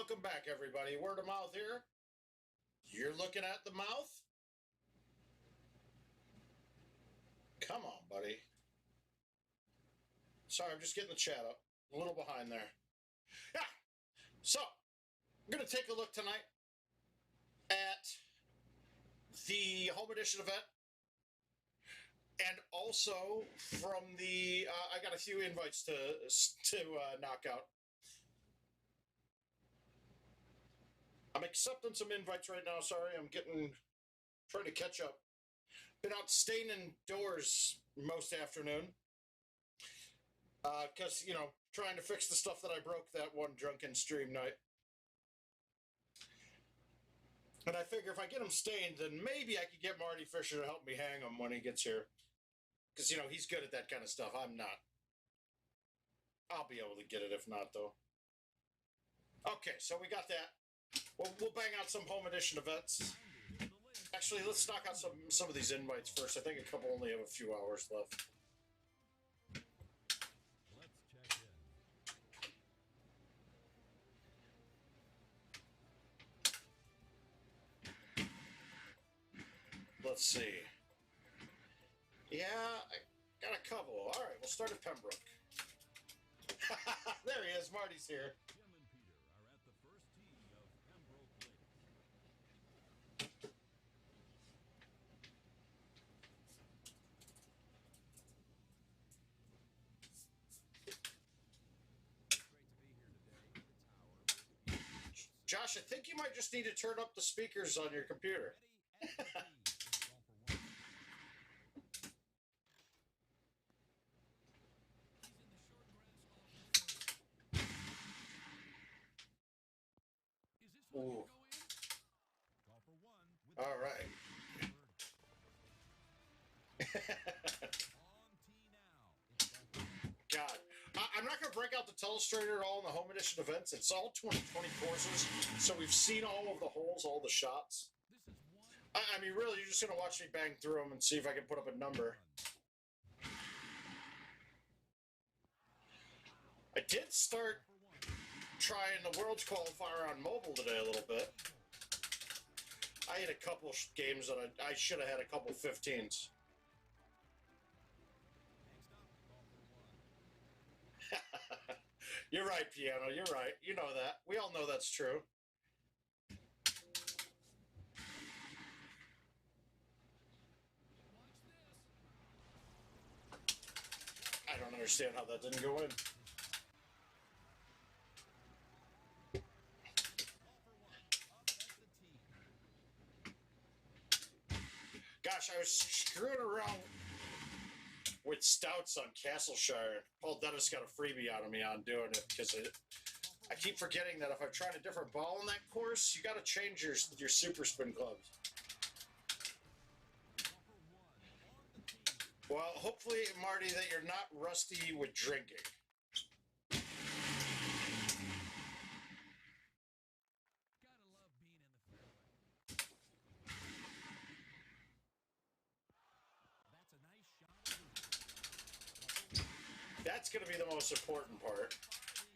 welcome back, everybody. Word of mouth here. You're looking at the mouth? Come on, buddy. Sorry, I'm just getting the chat up. A little behind there. Yeah. So, I'm going to take a look tonight at the Home Edition event. And also from the, I got a few invites to knock out. I'm accepting some invites right now. Sorry, I'm trying to catch up. Been out staying indoors most afternoon. Because, trying to fix the stuff that I broke that one drunken stream night. And I figure if I get him stained, then maybe I could get Marty Fisher to help me hang him when he gets here. Because, he's good at that kind of stuff. I'm not. I'll be able to get it if not, though. Okay, so we got that. We'll bang out some Home Edition events. Actually, let's knock out some of these invites first. I think a couple only have a few hours left. Let's see. Yeah, I got a couple. All right, we'll start at Pembroke. There he is. Marty's here. Josh, I think you might just need to turn up the speakers on your computer. Ooh. All right. God. I'm not going to break out the telestrator at all in the Home Edition events. It's all 2020 courses, so we've seen all of the holes, all the shots. I mean, really, you're just going to watch me bang through them and see if I can put up a number. I did start trying the World's Qualifier on mobile today a little bit. I had a couple games that I should have had a couple 15s. You're right, Piano. You're right. You know that. We all know that's true. I don't understand how that didn't go in. Gosh, I was screwing around with stouts on Castleshire. Paul Dennis got a freebie out of me on doing it because I keep forgetting that if I'm trying a different ball in that course, you got to change your super spin clubs. Well, hopefully, Marty, that you're not rusty with drinking. That's going to be the most important part.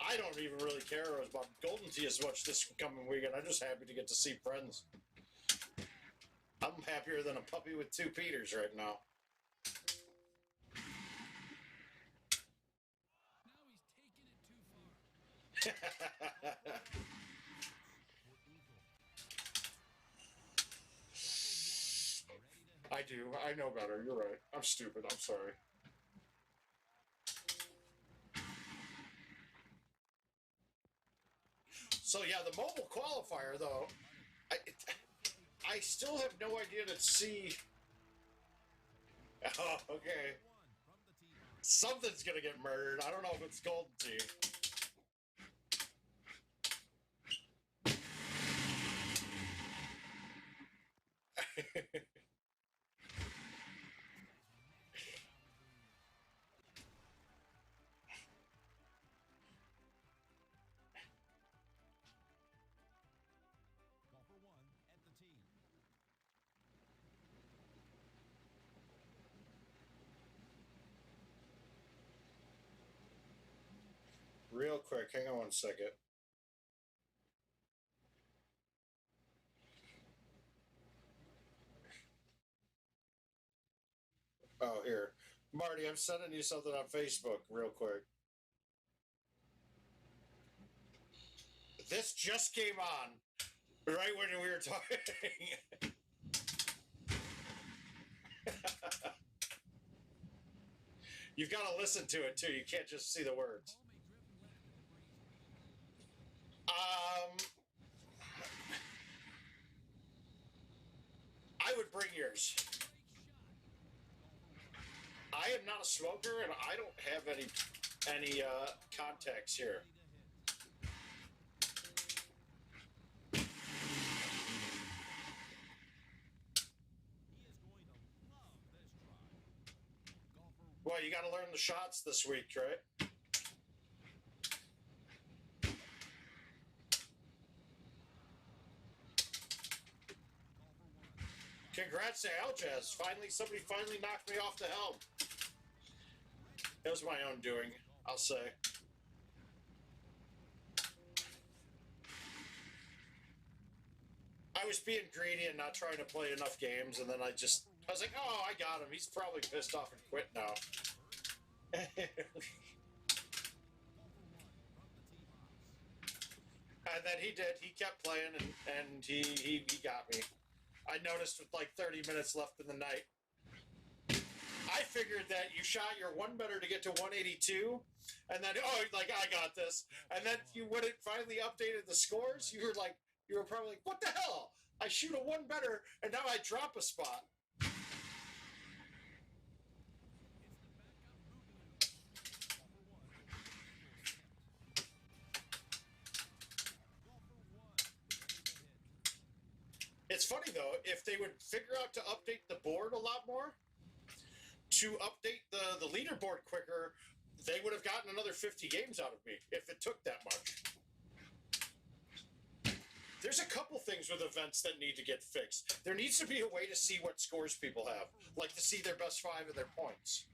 I don't even really care about Golden Tee as much this coming weekend. I'm just happy to get to see friends. I'm happier than a puppy with two Peters right now. I do. I know better. You're right. I'm stupid. I'm sorry. So yeah, the mobile qualifier though, I still have no idea to see. Oh, okay. Something's gonna get murdered. I don't know if it's Golden Tee. Real quick, hang on one second. Oh, here. Marty, I'm sending you something on Facebook real quick. This just came on right when we were talking. You've got to listen to it too. You can't just see the words. I would bring yours. I am not a smoker, and I don't have any contacts here. Well, you got to learn the shots this week, right? Congrats to Aljaz. Somebody finally knocked me off the helm. It was my own doing, I'll say. I was being greedy and not trying to play enough games, and then I was like, oh, I got him. He's probably pissed off and quit now. And then he did. He kept playing, and he got me. I noticed with like 30 minutes left in the night. I figured that you shot your one better to get to 182, and then, I got this. And then when it finally updated the scores, you were probably like, what the hell? I shoot a one better, and now I drop a spot. It's funny, though, if they would figure out to update the board a lot more, to update the leaderboard quicker, they would have gotten another 50 games out of me if it took that much. There's a couple things with events that need to get fixed. There needs to be a way to see what scores people have, like to see their best five and their points.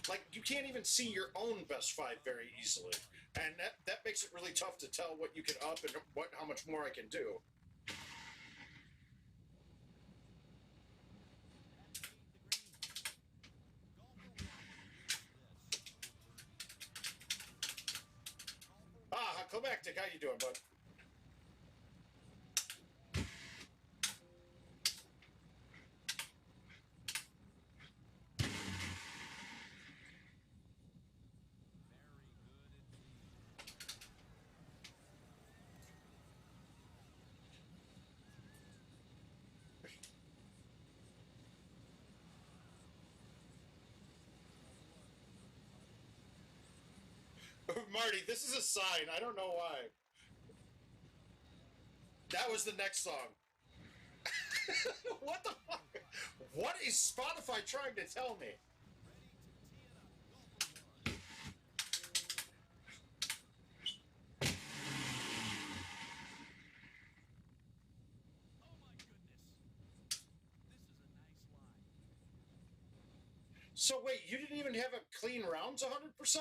Like, you can't even see your own best five very easily. And that makes it really tough to tell what you can up and how much more I can do. Climactic, how you doing, bud? Marty, this is a sign. I don't know why. That was the next song. What the fuck? What is Spotify trying to tell me? So wait, you didn't even have a clean rounds 100%?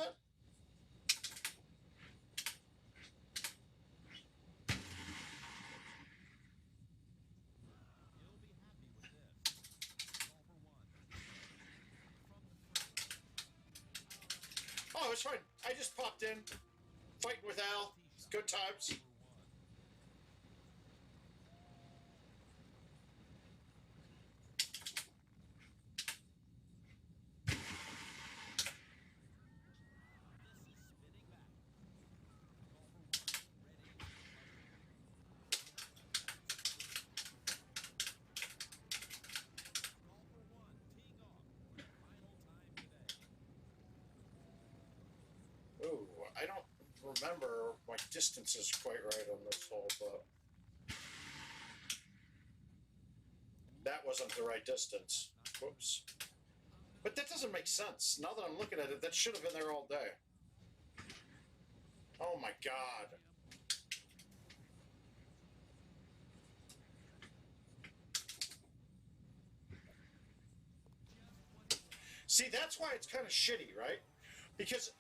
Oh, it's fine. I just popped in, fighting with Al. Good times. Ooh, I don't remember my distance is quite right on this hole, but that wasn't the right distance. Whoops. But that doesn't make sense. Now that I'm looking at it, that should have been there all day. Oh my god. See, that's why it's kind of shitty, right? Because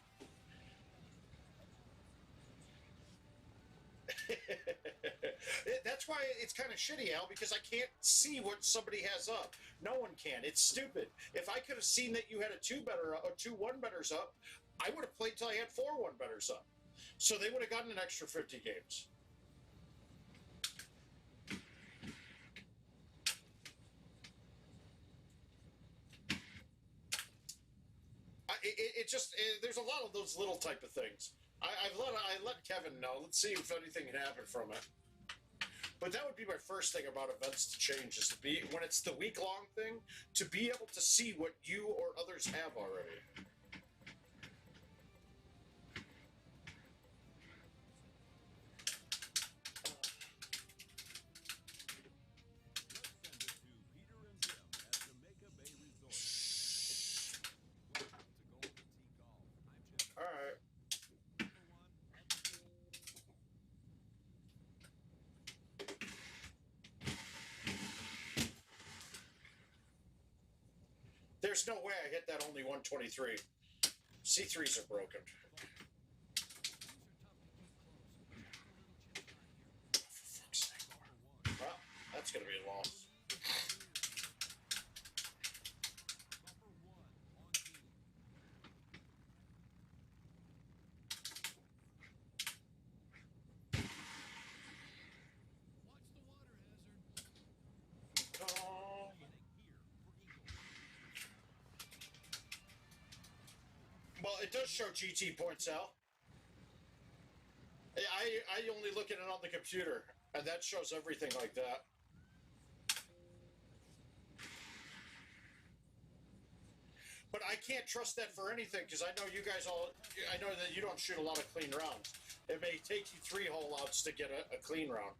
That's why it's kind of shitty, Al, because I can't see what somebody has up. No one can. It's stupid. If I could have seen that you had a two one betters up, I would have played till I had 4 one betters up. So they would have gotten an extra 50 games. There's a lot of those little type of things. I let Kevin know. Let's see if anything can happen from it. But that would be my first thing about events to change is to be when it's the week long thing to be able to see what you or others have already. All right. There's no way I hit that only 123. C3s are broken. For fuck's sake. Well, that's going to be a loss. Well, it does show GT points out. I only look at it on the computer, and that shows everything like that. But I can't trust that for anything because I know you guys all. I know that you don't shoot a lot of clean rounds. It may take you 3 hole outs to get a clean round.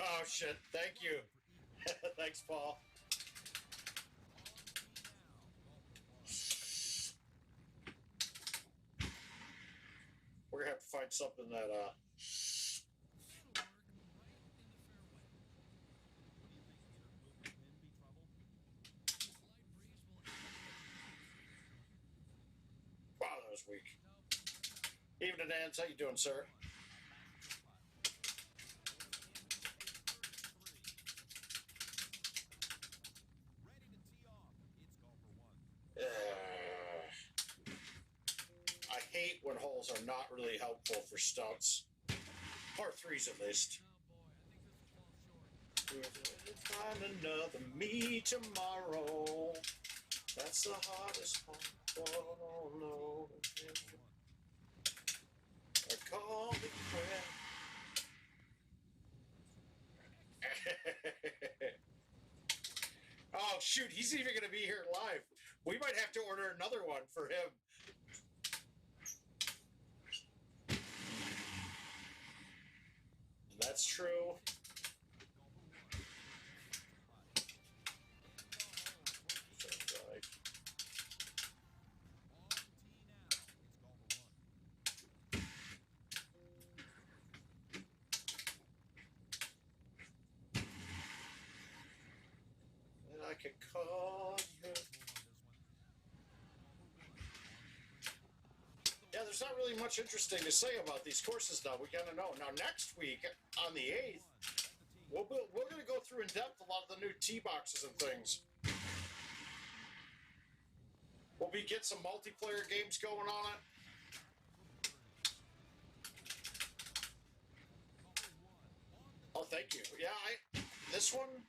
Oh shit! Thank you. Thanks, Paul. We're gonna have to find something that wow, that was weak. Evening, Nance. How you doing, sir? I hate when holes are not really helpful for stunts. Par 3s at least. Find another me tomorrow. That's the hardest one. Oh, no. I call it quit. Oh, shoot. He's even going to be here live. We might have to order another one for him. That's true. And I can call you. Yeah, there's not really much interesting to say about these courses now. We gotta know. Now, next week, on the 8th, we're going to go through in depth a lot of the new tee boxes and things. We'll get some multiplayer games going on it. Oh, thank you. Yeah, this one,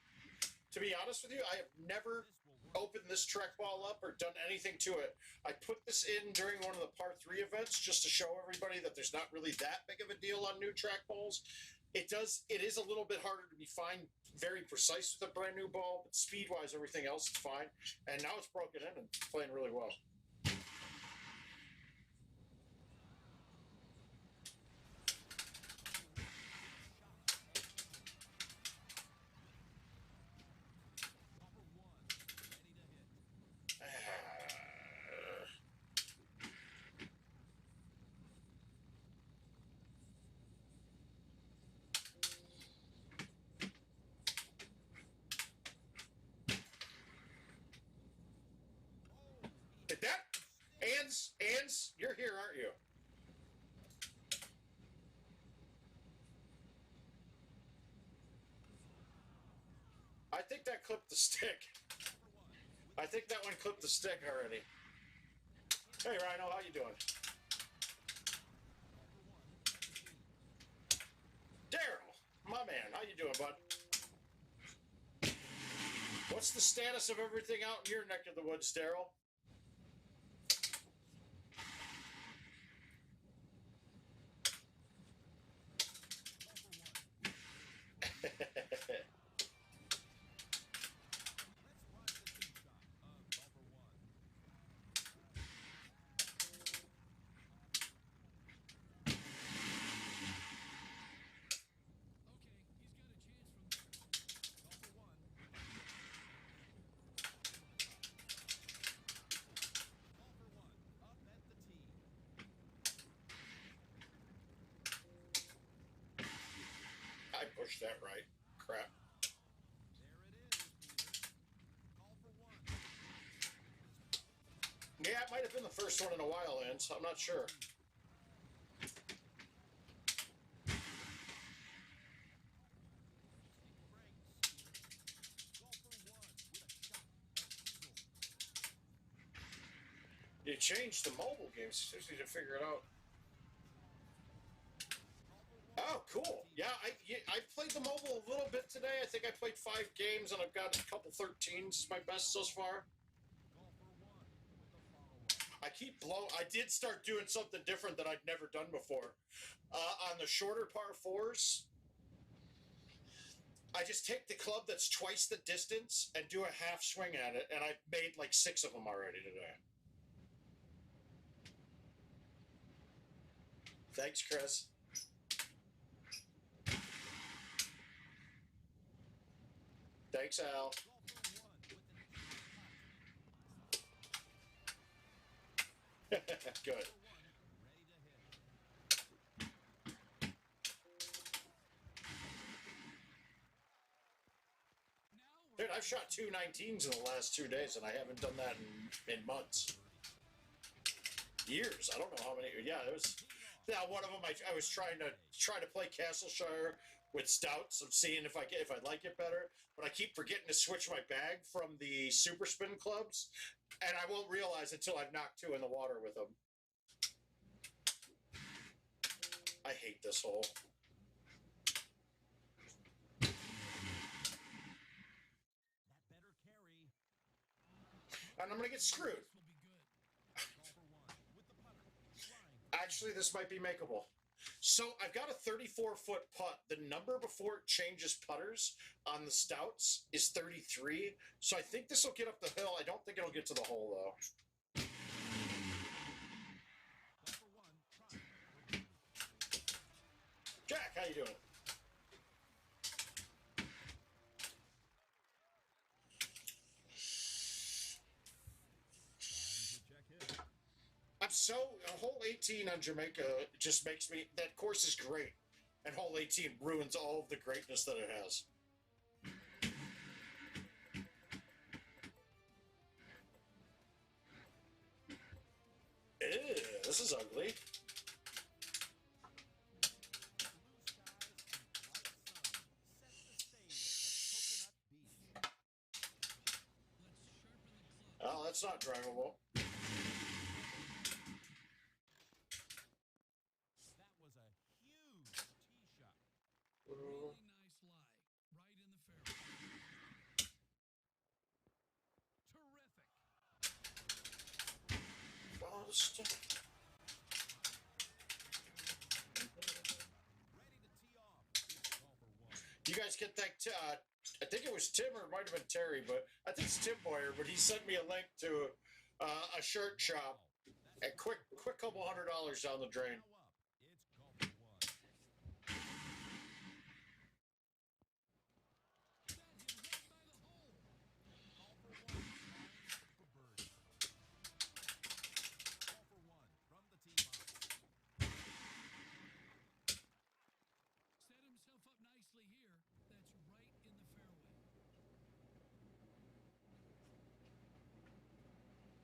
to be honest with you, I have never opened this trackball up or done anything to it. I put this in during one of the par 3 events just to show everybody that there's not really that big of a deal on new trackballs. It is a little bit harder to be very precise with a brand new ball, but speed-wise, everything else is fine. And now it's broken in and playing really well. Ans, you're here, aren't you? I think that clipped the stick. I think that one clipped the stick already. Hey, Rhino, how you doing? Daryl, my man, how you doing, bud? What's the status of everything out in your neck of the woods, Daryl? I pushed that right. Crap. Yeah, it might have been the first one in a while, Ans. I'm not sure. You changed the mobile games. Just need to figure it out. Oh, cool. Yeah, I played the mobile a little bit today. I think I played 5 games, and I've got a couple 13s. It's my best so far. I did start doing something different that I'd never done before. On the shorter par 4s, I just take the club that's twice the distance and do a half swing at it, and I've made like 6 of them already today. Thanks, Chris. Thanks, Al. Good. Dude, I've shot 2 19s in the last 2 days, and I haven't done that in months. Years. I don't know how many. Yeah, it was. Yeah, one of them. I was trying to play Castleshire with stouts. I'm seeing if I like it better, but I keep forgetting to switch my bag from the super spin clubs, and I won't realize until I've knocked 2 in the water with them. I hate this hole. And I'm going to get screwed. Actually, this might be makeable. So I've got a 34-foot putt. The number before it changes putters on the stouts is 33. So I think this will get up the hill. I don't think it'll get to the hole, though. Jack, how you doing? Hole 18 on Jamaica just makes me, that course is great, and hole 18 ruins all of the greatness that it has. Ew, this is ugly. Oh, that's not drivable. You guys get that? I think it was Tim, or it might have been Terry, but I think it's Tim Boyer. But he sent me a link to a shirt shop, a quick couple $100 down the drain.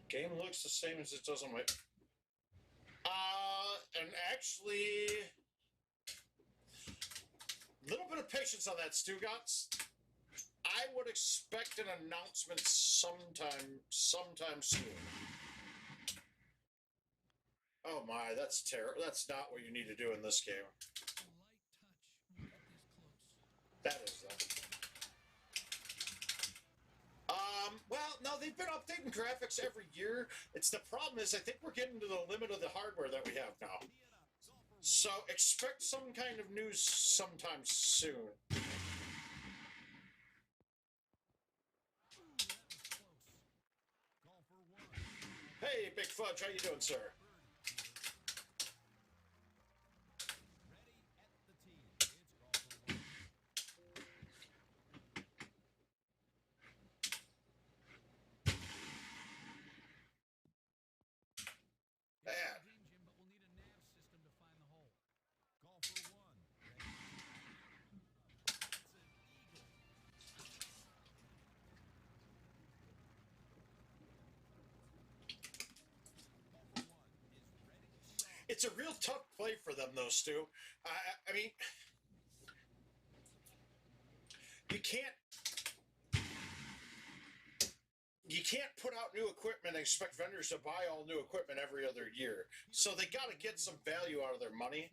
Game looks the same as it does on my And actually, a little bit of patience on that, Stugatz. I would expect an announcement sometime soon. Oh my, that's terrible. That's not what you need to do in this game. That is that. Well, no, they've been updating graphics every year. It's the problem is I think we're getting to the limit of the hardware that we have now. So expect some kind of news sometime soon. Hey, Big Fudge, how you doing, sir? It's a real tough play for them, though, Stu. I mean, you can't put out new equipment and expect vendors to buy all new equipment every other year. So they got to get some value out of their money.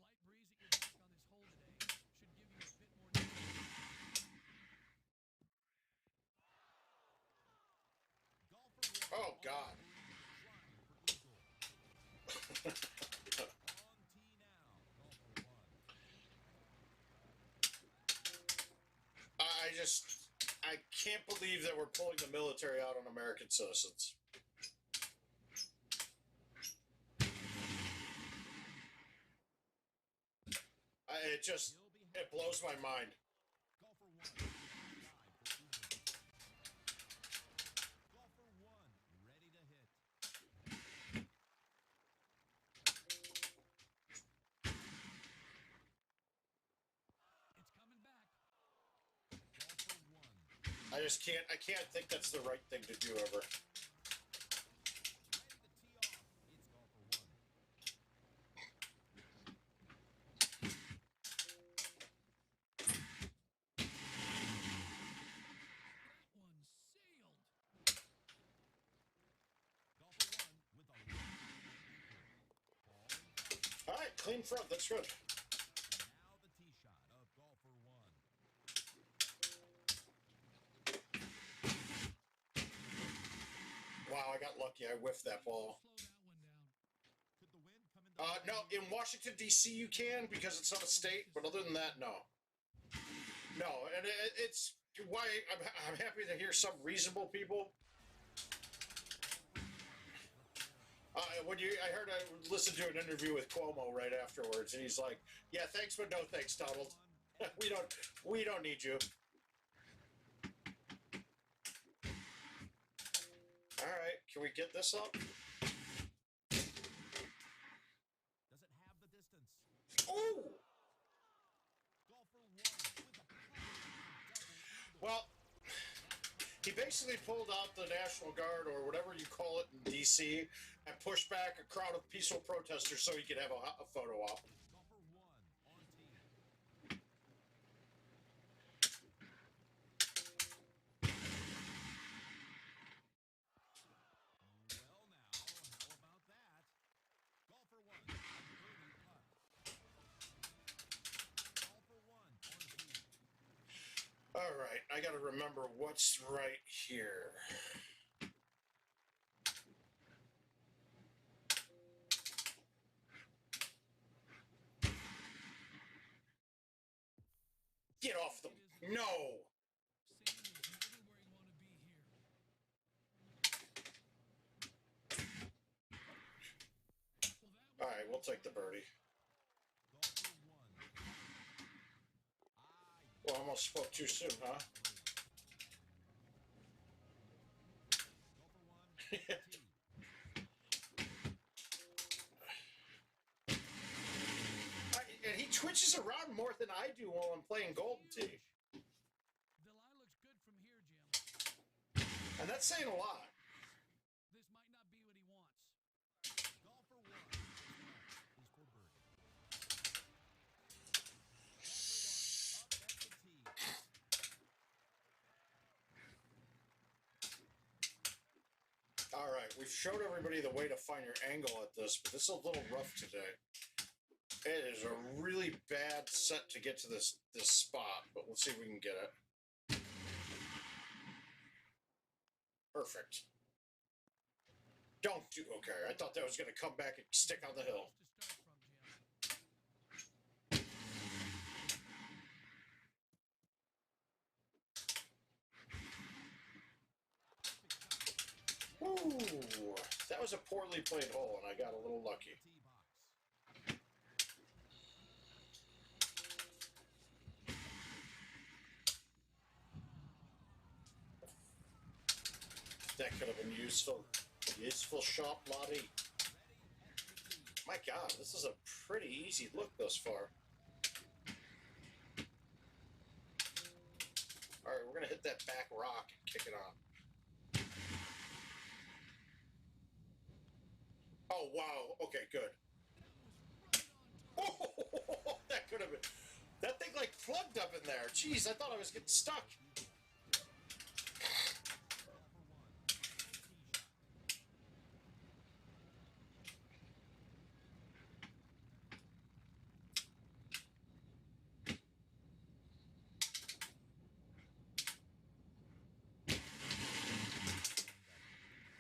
Oh, God. I can't believe that we're pulling the military out on American citizens. It blows my mind. I can't think that's the right thing to do ever. All right, clean front, that's good. Wow, I got lucky. I whiffed that ball. No, in Washington, D.C. you can because it's not a state, but other than that, no. No, and it's why I'm happy to hear some reasonable people. I listened to an interview with Cuomo right afterwards, and he's like, "Yeah, thanks, but no thanks, Donald. we don't need you." All right, can we get this up? Oh! Well, he basically pulled out the National Guard or whatever you call it in D.C. and pushed back a crowd of peaceful protesters so he could have a photo op. All right, I got to remember what's right here. Get off the... No! All right, we'll take the birdie. Well, I almost spoke too soon, huh? And he twitches around more than I do while I'm playing Golden Tee. And that's saying a lot. All right, we've showed everybody the way to find your angle at this, but this is a little rough today. It is a really bad set to get to this spot, but let's see if we can get it. Perfect. Don't do... Okay, I thought that was going to come back and stick on the hill. Ooh, that was a poorly played hole, and I got a little lucky. That could have been useful. Useful shot, Lottie. My God, this is a pretty easy look thus far. All right, we're going to hit that back rock and kick it on. Oh, wow. Okay, good. Oh, that could have been... That thing, like, plugged up in there. Jeez, I thought I was getting stuck.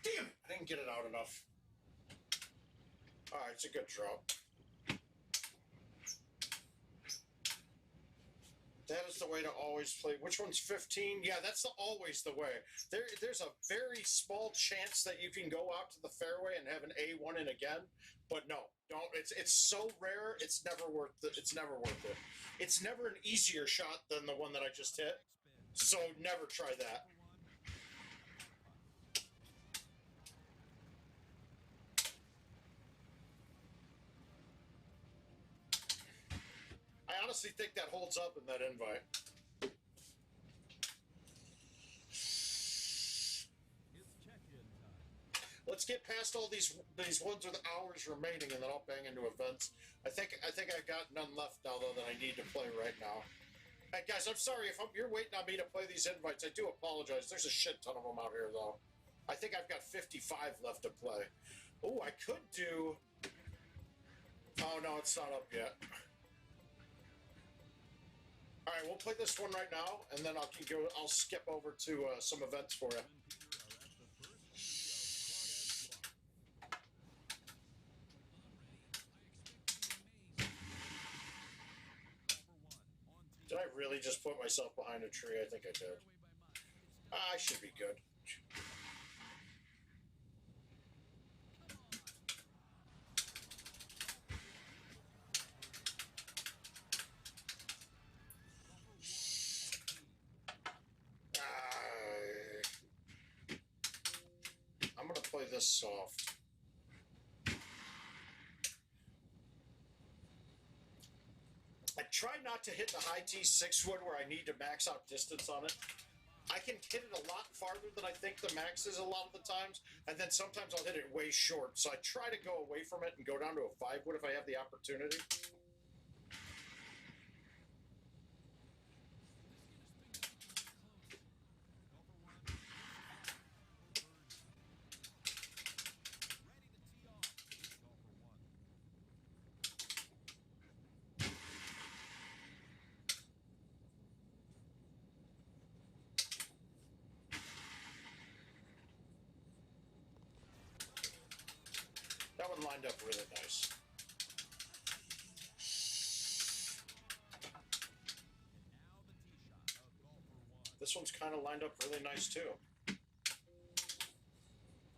Damn it! I didn't get it out enough. All right, it's a good drop. That is the way to always play. Which one's 15? Yeah, that's always the way. There's a very small chance that you can go out to the fairway and have an A1 in again, but no, don't. It's so rare. It's never worth it. It's never worth it. It's never an easier shot than the one that I just hit. So never try that. I honestly think that holds up in that invite. Let's get past all these ones with hours remaining, and then I'll bang into events. I think I've got none left now though that I need to play right now. Hey guys, I'm sorry if you're waiting on me to play these invites. I do apologize. There's a shit ton of them out here though. I think I've got 55 left to play. Oh, I could do. Oh no, it's not up yet. All right, we'll play this one right now, and then I'll skip over to some events for you. Did I really just put myself behind a tree? I think I did. I should be good. I'm going to play this soft. I try not to hit the high T6 wood where I need to max out distance on it. I can hit it a lot farther than I think the max is a lot of the times, and then sometimes I'll hit it way short. So I try to go away from it and go down to a 5 wood if I have the opportunity. That one lined up really nice. This one's kind of lined up really nice too.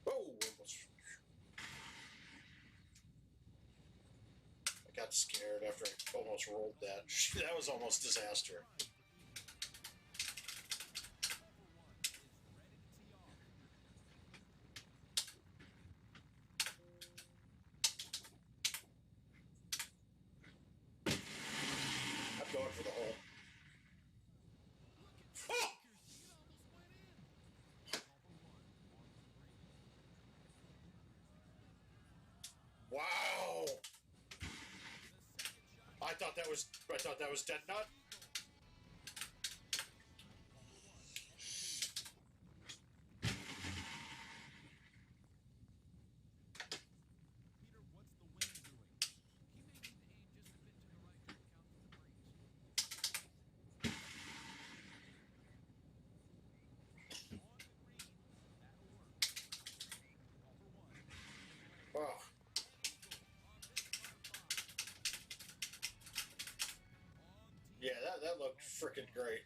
Oh, almost. I got scared after I almost rolled that. That was almost disaster. I'm going for the hole. Oh! Wow! I thought that was dead nut. freaking great.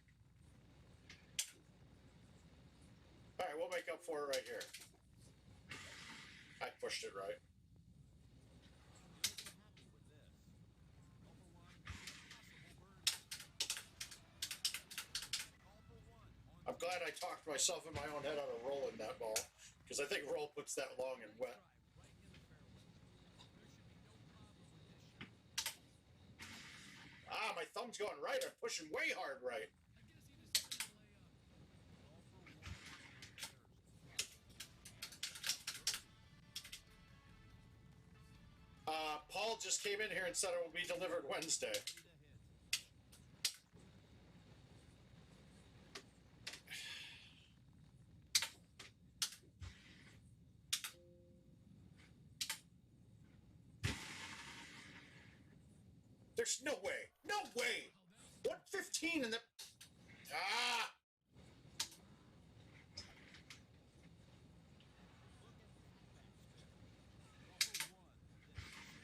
All right, we'll make up for it right here. I pushed it right. I'm glad I talked myself in my own head out of rolling that ball, because I think roll puts that long and wet. Ah, my thumb's going right. I'm pushing way hard right. Paul just came in here and said it will be delivered Wednesday. There's no way. No way. 115 in the... Ah!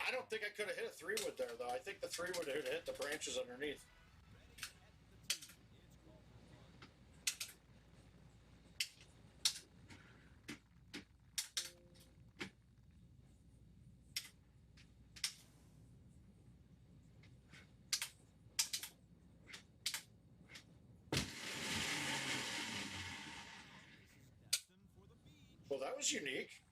I don't think I could have hit a 3-wood there, though. I think the 3-wood would have hit the branches underneath. Well, that was unique.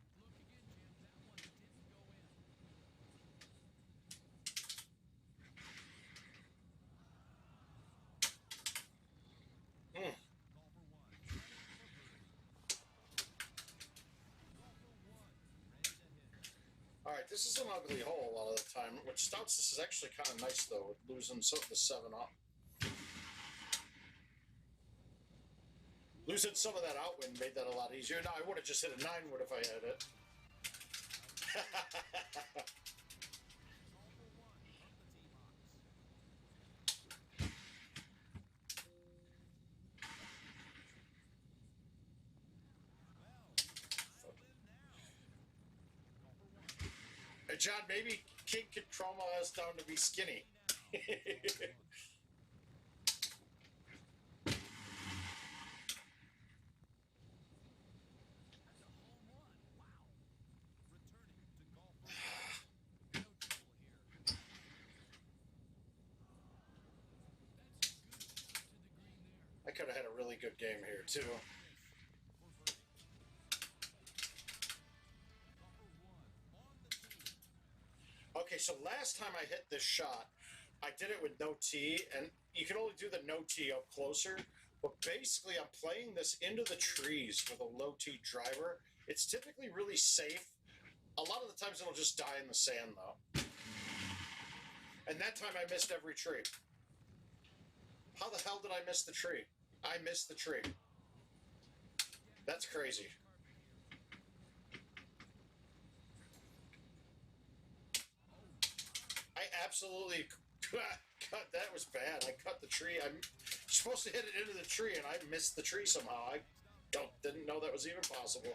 All right, this is an ugly hole a lot of the time, which starts. This is actually kind of nice, though, with losing the 7 up. Losing some of that outwind made that a lot easier. No, I would have just hit a 9-wood if I had it. Hey, John, maybe King could trauma us down to be skinny. I could have had a really good game here, too. Okay, so last time I hit this shot, I did it with no tee, and you can only do the no tee up closer. But basically, I'm playing this into the trees with a low tee driver. It's typically really safe. A lot of the times it'll just die in the sand, though. And that time I missed every tree. How the hell did I miss the tree? I missed the tree. That's crazy. I absolutely cut. That was bad. I cut the tree. I'm supposed to hit it into the tree, and I missed the tree somehow. I didn't know that was even possible.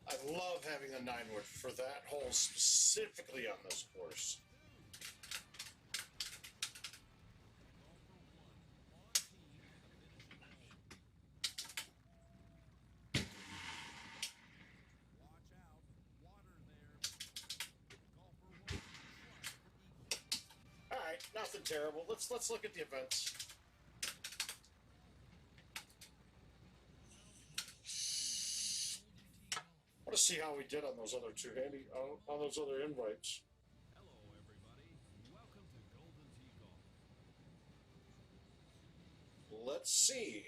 I love having the 9-wood for that hole specifically on this course. All right, nothing terrible. Let's look at the events. I want to see how we did on those other two on those other invites. Hello, everybody. Welcome to Golden Tee Golf. Let's see.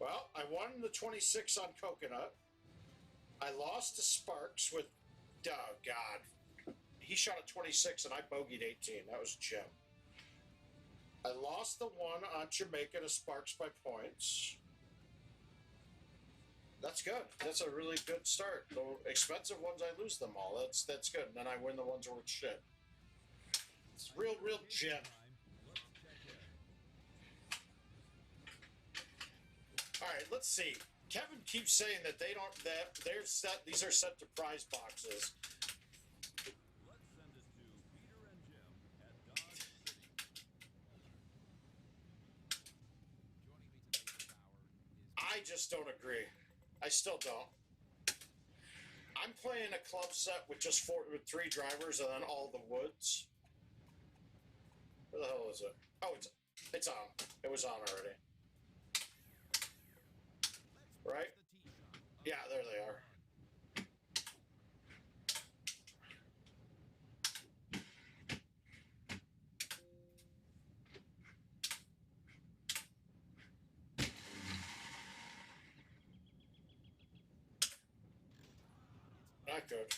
Well, I won the 26 on Coconut. I lost to Sparks with, oh God, he shot a 26 and I bogeyed 18. That was Jim. I lost the one on Jamaica to Sparks by points. That's good. That's a really good start. The expensive ones, I lose them all. That's good. And then I win the ones worth shit. It's real gem. All right, let's see. Kevin keeps saying that they're set. These are set to prize boxes. Let's send it to Peter and Jim at Dodge City. Joining me today this hour is I just don't agree. I still don't. I'm playing a club set with just with 3 drivers and then all the woods. Where the hell is it? Oh, it's on. It was on already. Right? Yeah, there they are. Not good.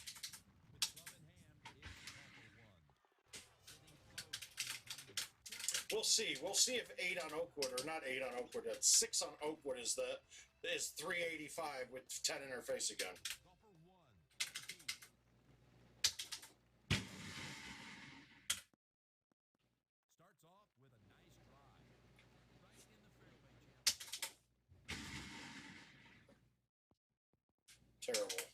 We'll see. We'll see if 8 on Oakwood, or not 8 on Oakwood, 6 on Oakwood is 385 with 10 interface again. Starts off with a nice drive. Right in the fairway, Jim. Terrible.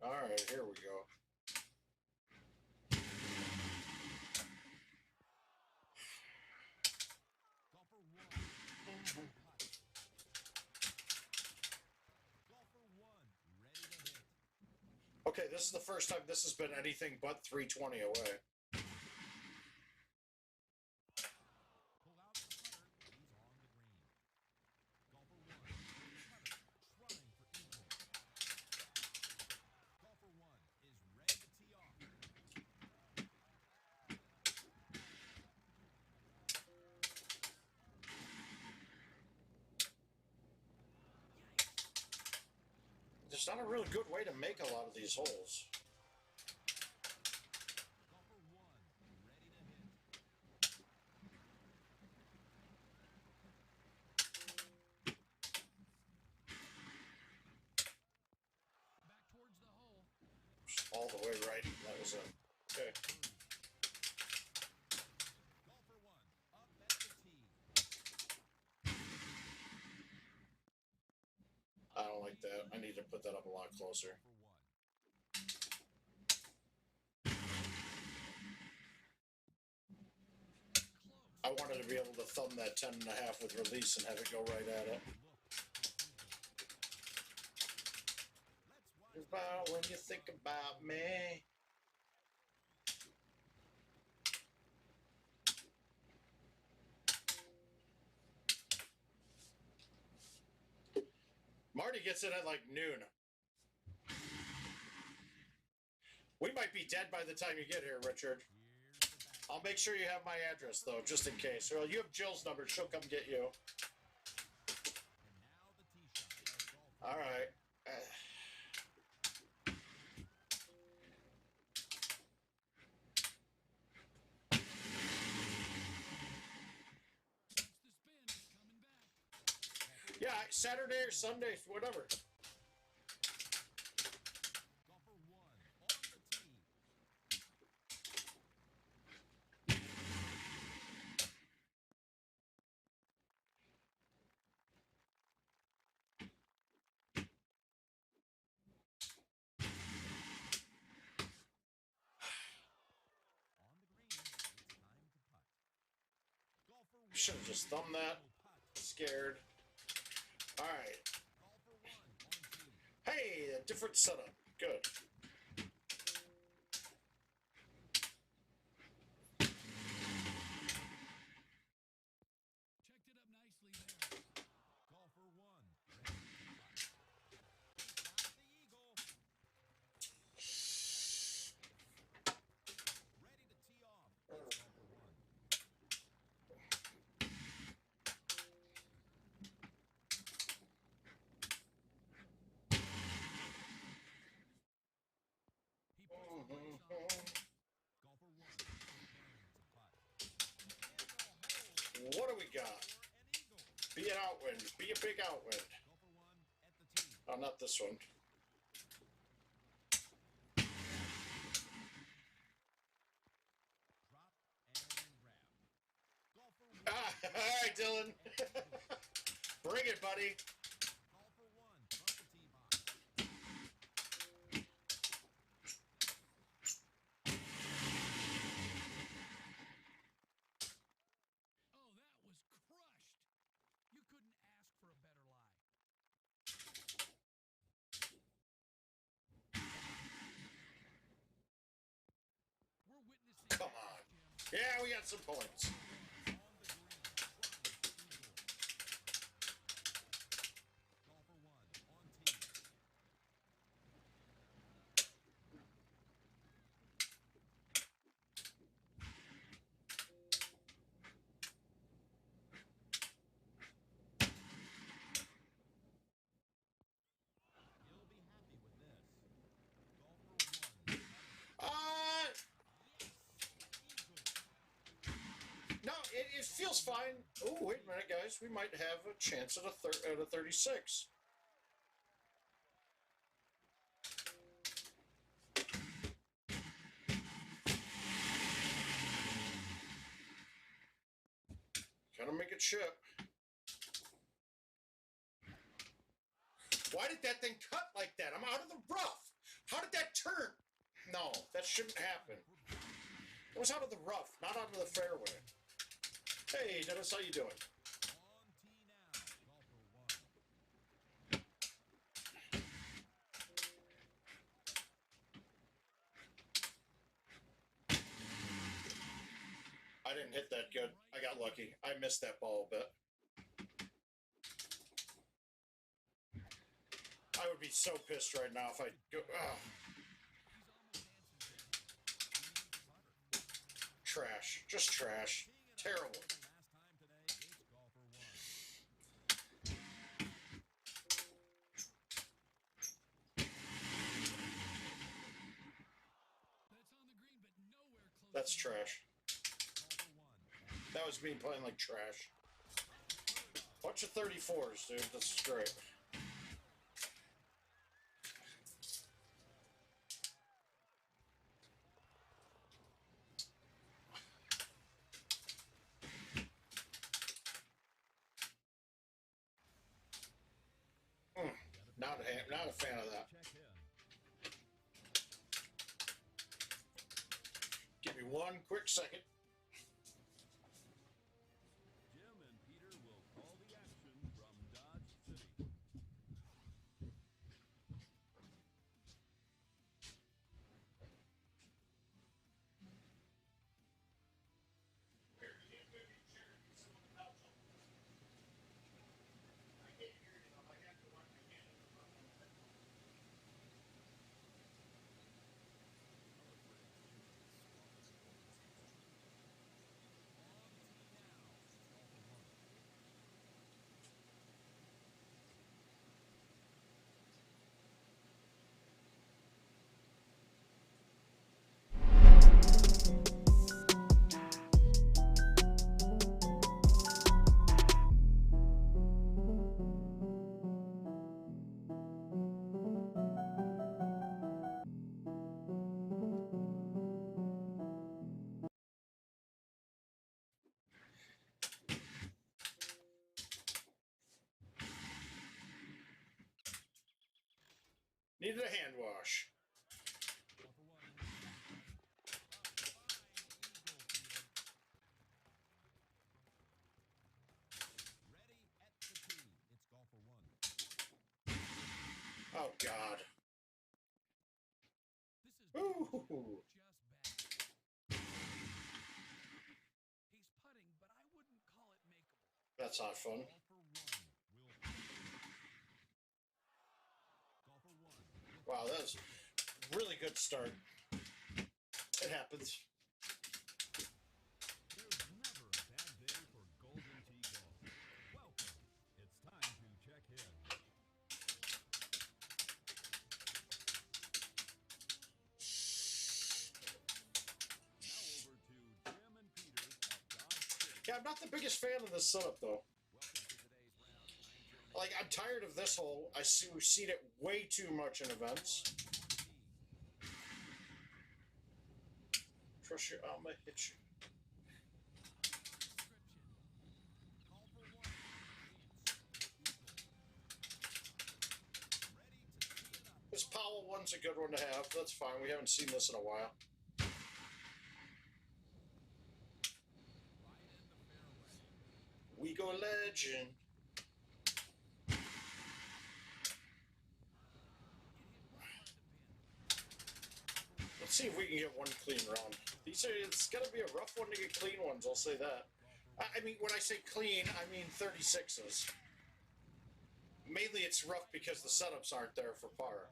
All right, here we go. Okay, this is the first time this has been anything but 320 away. There's not a really good way to make a lot of these holes. All the way right. That was it. Okay. I don't like that. I need to put that up a lot closer. I wanted to be able to thumb that 10.5 with release and have it go right at it. About when you think about me. Marty gets in at like noon. We might be dead by the time you get here, Richard. I'll make sure you have my address, though, just in case. Well, you have Jill's number. She'll come get you. All right. Yeah, Saturday or Sunday, whatever. Should have just thumbed that. Scared. All right. Hey, a different setup. Good. Golfer 1 remains a putt. In the hole What do we got? for an eagle. Be an outwind. Be a big outwind. Golfer 1 at the tee. Oh, not this one. Drop and grab. Golfer 1. Ah, all right, Dylan. Bring it, buddy. Golfer 1 from the tee box. Oh, that was crushed. You couldn't ask for a better lie. We're witnessing Come on. Yeah, we got some points. on the green, trying to eagle. Golfer 1 on tee. He'll be happy with this. Golfer 1. Eagle. No, it feels fine. Oh, wait a minute, guys. We might have a chance at a 36. Gotta make it ship. Why did that thing cut like that? I'm out of the rough. How did that turn? No, that shouldn't happen. It was out of the rough, not out of the fairway. Hey, Dennis, how you doing? On tee now. Golfer 1. I didn't hit that good. I got lucky. I missed that ball a bit. I would be so pissed right now if I go. Trash. Just trash. Terrible. Last time today, it's golfer 1. That's trash. Golfer 1. That was me playing like trash. Bunch of 34s, dude. This is great. Not a fan of that. Check in. Give me one quick second. Jim and Peter will call the action from Dodge City. Needed a hand wash. Golfer 1. A fine eagle field. Ready at the tee. It's golfer 1. Oh, God. This is Ooh. just bad. He's putting, but I wouldn't call it makeable. That's not fun. Golfer 1 will putt. Golfer 1. Wow, that was a really good start. It happens. There's never a bad day for Golden Tee Golf. Welcome. It's time to check in. Yeah, I'm not the biggest fan of this setup though. Like, I'm tired of this hole. We've seen it way too much in events. Trust your Alma hit you. This Powell one's a good one to have. That's fine. We haven't seen this in a while. We go legend. Let's see if we can get one clean round. It's got to be a rough one to get clean ones, I'll say that. I mean, when I say clean, I mean 36s. Mainly it's rough because the setups aren't there for par.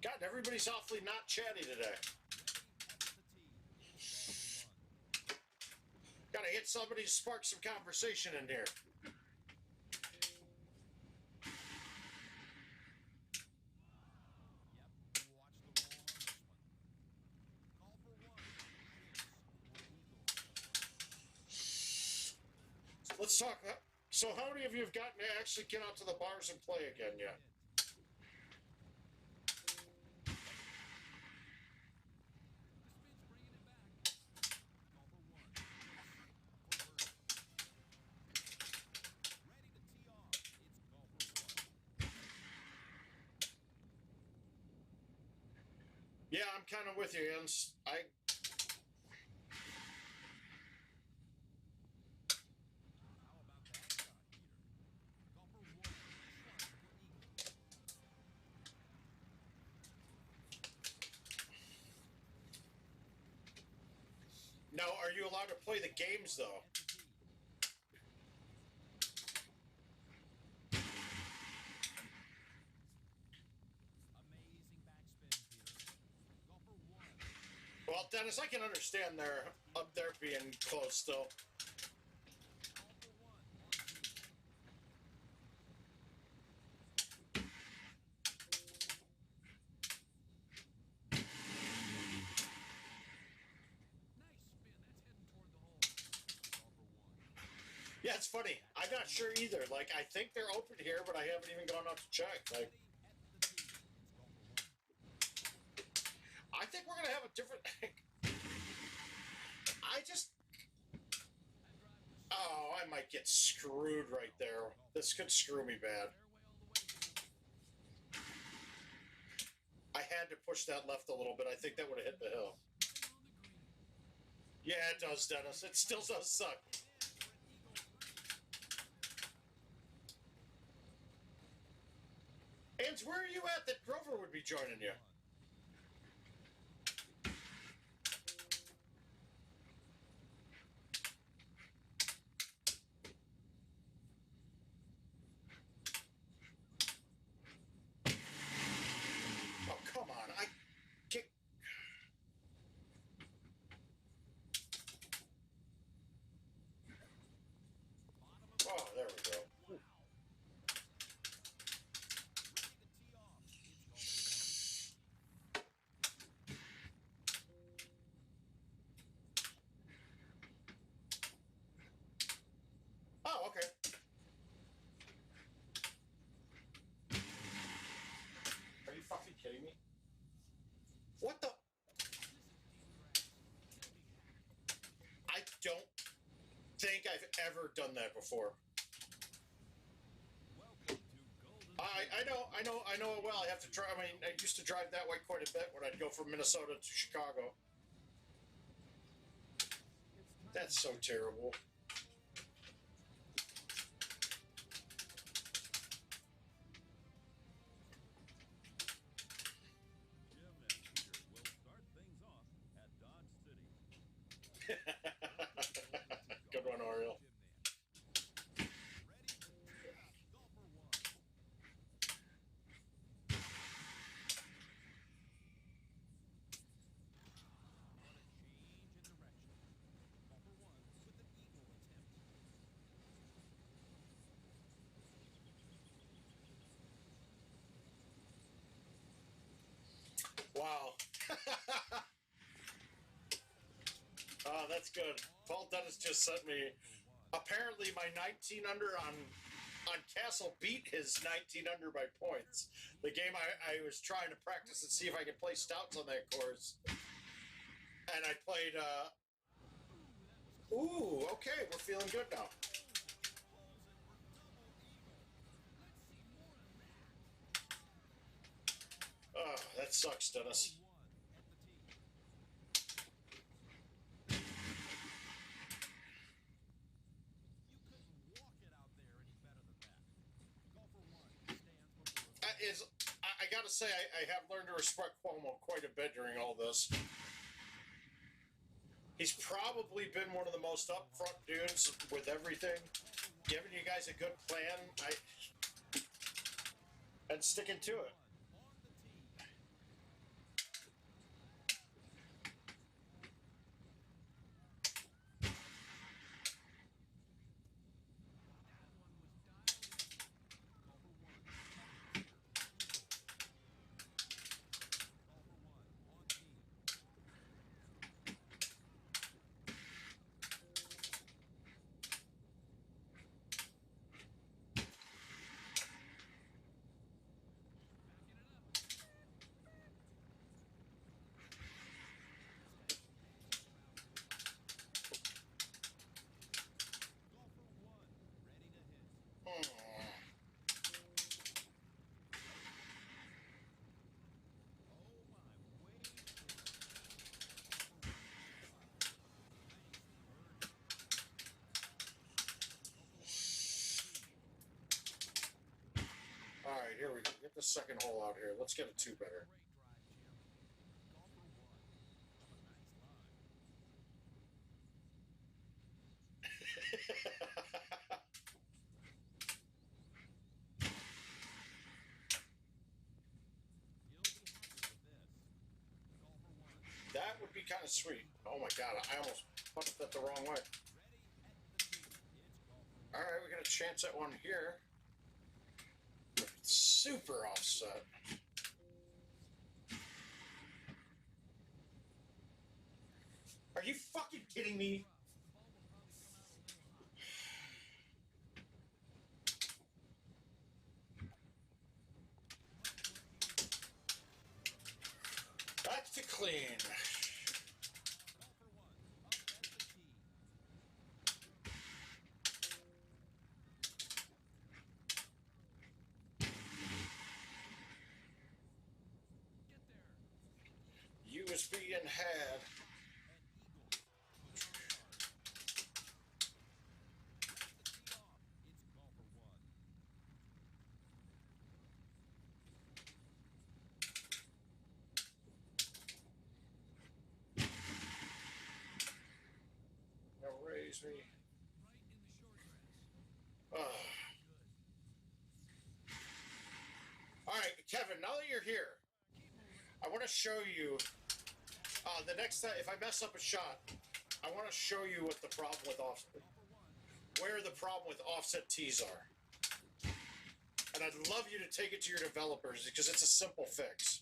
God, everybody's awfully not chatty today. Gotta hit somebody to spark some conversation in here. Let's talk. So, how many of you have gotten to actually get out to the bars and play again yet? Yeah, I'm kind of with you, Jens. Now, are you allowed to play the games, though? Well, Dennis, I can understand they're up there being close still. Yeah, it's funny. I'm not sure either. Like, I think they're open here, but I haven't even gone out to check. Like, I think we're gonna have a different. Oh, I might get screwed right there. This could screw me bad. I had to push that left a little bit. I think that would have hit the hill. Yeah, it does, Dennis. It still does suck. And where are you at that Grover would be joining you? Oh, come on. I can't. Oh, there we go. Oh, okay. Are you fucking kidding me? What the? I don't think I've ever done that before. I know it well. I have to try. I mean, I used to drive that way quite a bit when I'd go from Minnesota to Chicago. That's so terrible. Good one, Oriole. Wow. Oh, that's good. Paul Dennis just sent me. Apparently, my 19 under on Castle beat his 19 under by points. The game I was trying to practice and see if I could play stouts on that course, and I played. Ooh, okay, we're feeling good now. Oh, that sucks, Dennis. I gotta say, I have learned to respect Cuomo quite a bit during all this. He's probably been one of the most upfront dudes with everything, giving you guys a good plan, and sticking to it. All right, here we go. Get the second hole out here. Let's get a two better. That would be kind of sweet. Oh my god, I almost punched that the wrong way. All right, we got a chance at one here. Super offset. Are you fucking kidding me? Back to clean. USB and had. Now raise me. All right, Kevin, now that you're here, I want to show you the next time, if I mess up a shot, I want to show you what the problem with offset, where the problem with offset tees are. And I'd love you to take it to your developers because it's a simple fix.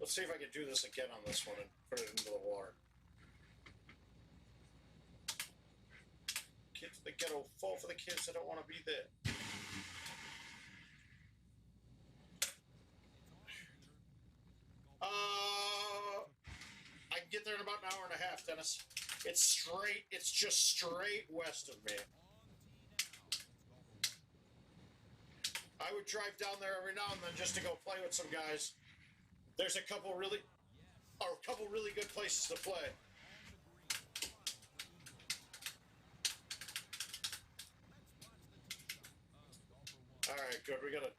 Let's see if I can do this again on this one and put it into the water. Kids in the ghetto fall for the kids that don't want to be there. I can get there in about an hour and a half, Dennis. It's straight. It's just straight west of me. I would drive down there every now and then just to go play with some guys. There's a couple really good places to play. All right, good. We got to.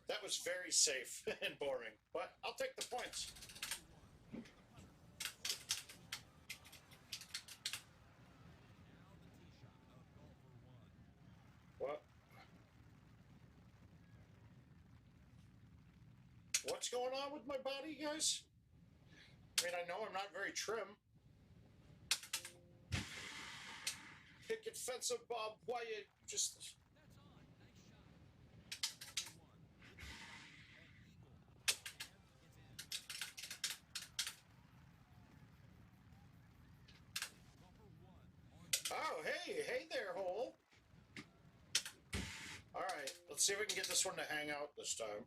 That was very safe and boring, but I'll take the points. What? What's going on with my body, guys? I mean, I know I'm not very trim. Picket fence of Bob Wyatt, just... Oh, hey there, hole. All right, let's see if we can get this one to hang out this time.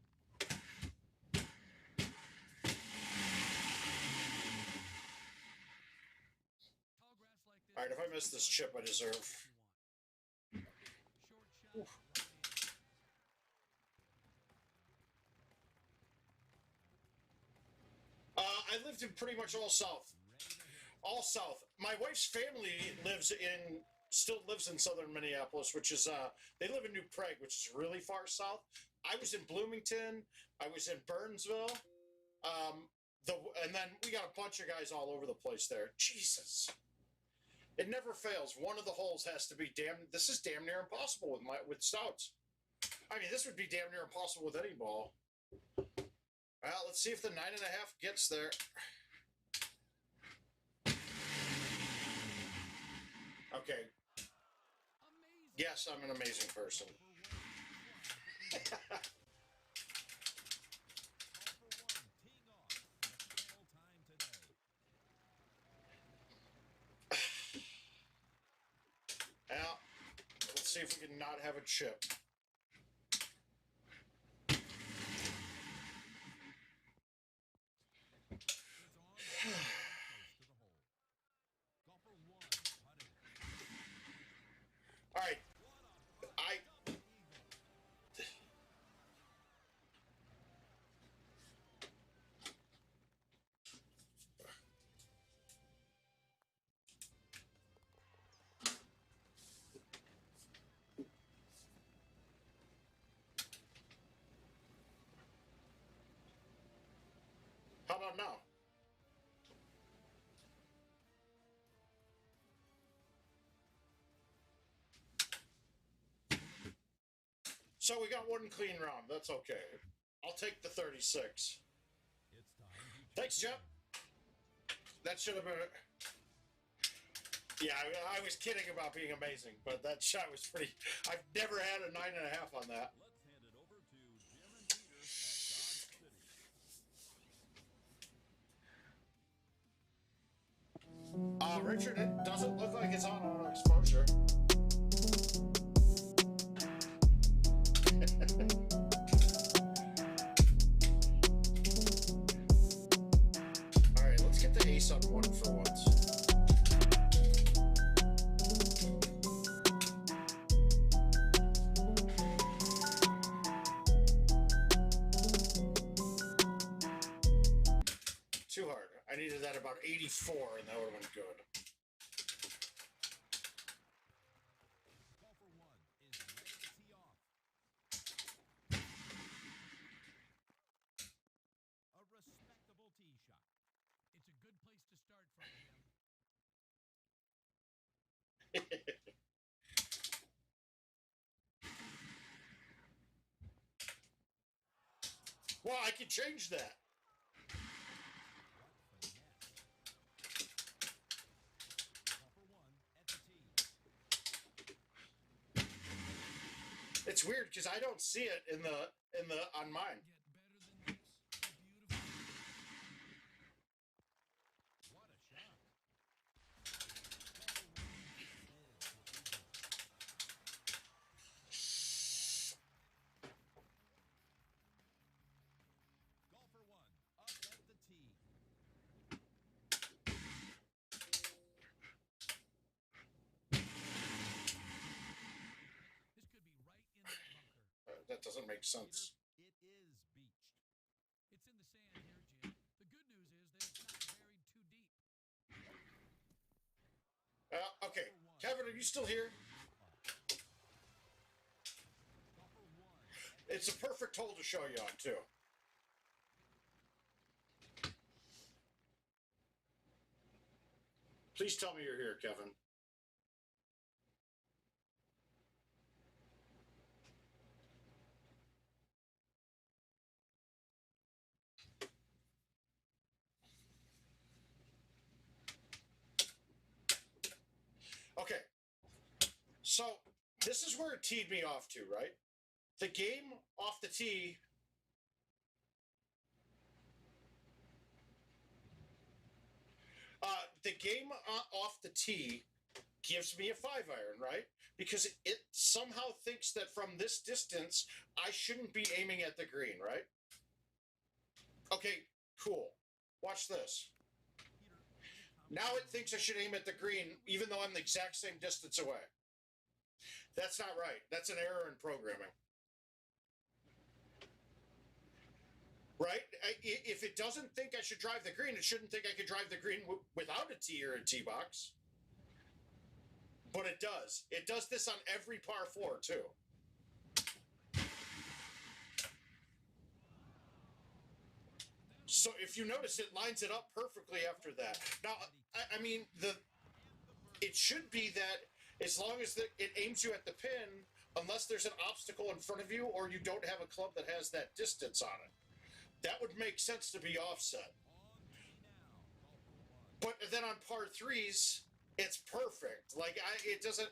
All right, if I miss this chip, I deserve. Oof. I lived in pretty much all South. All South. My wife's family still lives in southern Minneapolis, which is they live in New Prague, which is really far south. I was in Bloomington. I was in Burnsville. And then we got a bunch of guys all over the place there. Jesus. It never fails. One of the holes has to be this is damn near impossible with stouts. I mean, this would be damn near impossible with any ball. Well, let's see if the 9.5 gets there. Okay. Yes, I'm an amazing person. Now, let's see if we can not have a chip. All right. How about now? So we got one clean round. That's okay. I'll take the 36. Thanks, Jeff. That should have been... Yeah, I was kidding about being amazing, but that shot was pretty... I've never had a 9.5 on that. Richard, it doesn't look like it's on auto exposure. Alright, let's get the ace on one for once. Too hard. I needed that about 84 and that would have been good. Well, I can change that. It's weird because I don't see it on mine. That doesn't make sense. It is beached. It's in the sand here, Jim. The good news is that it's not buried too deep. Okay. Kevin, are you still here? It's a perfect hole to show you on, too. Please tell me you're here, Kevin. Okay. So, this is where it teed me off to, right? The game off the tee. The game off the tee gives me a 5-iron, right? Because it somehow thinks that from this distance, I shouldn't be aiming at the green, right? Okay, cool. Watch this. Now it thinks I should aim at the green, even though I'm the exact same distance away. That's not right. That's an error in programming. Right? If it doesn't think I should drive the green, it shouldn't think I could drive the green without a tee or a tee box. But it does. It does this on every par 4, too. So if you notice, it lines it up perfectly after that. Now, I mean, it should be that as long as it aims you at the pin, unless there's an obstacle in front of you or you don't have a club that has that distance on it. That would make sense to be offset. But then on par 3s, it's perfect. Like, it doesn't...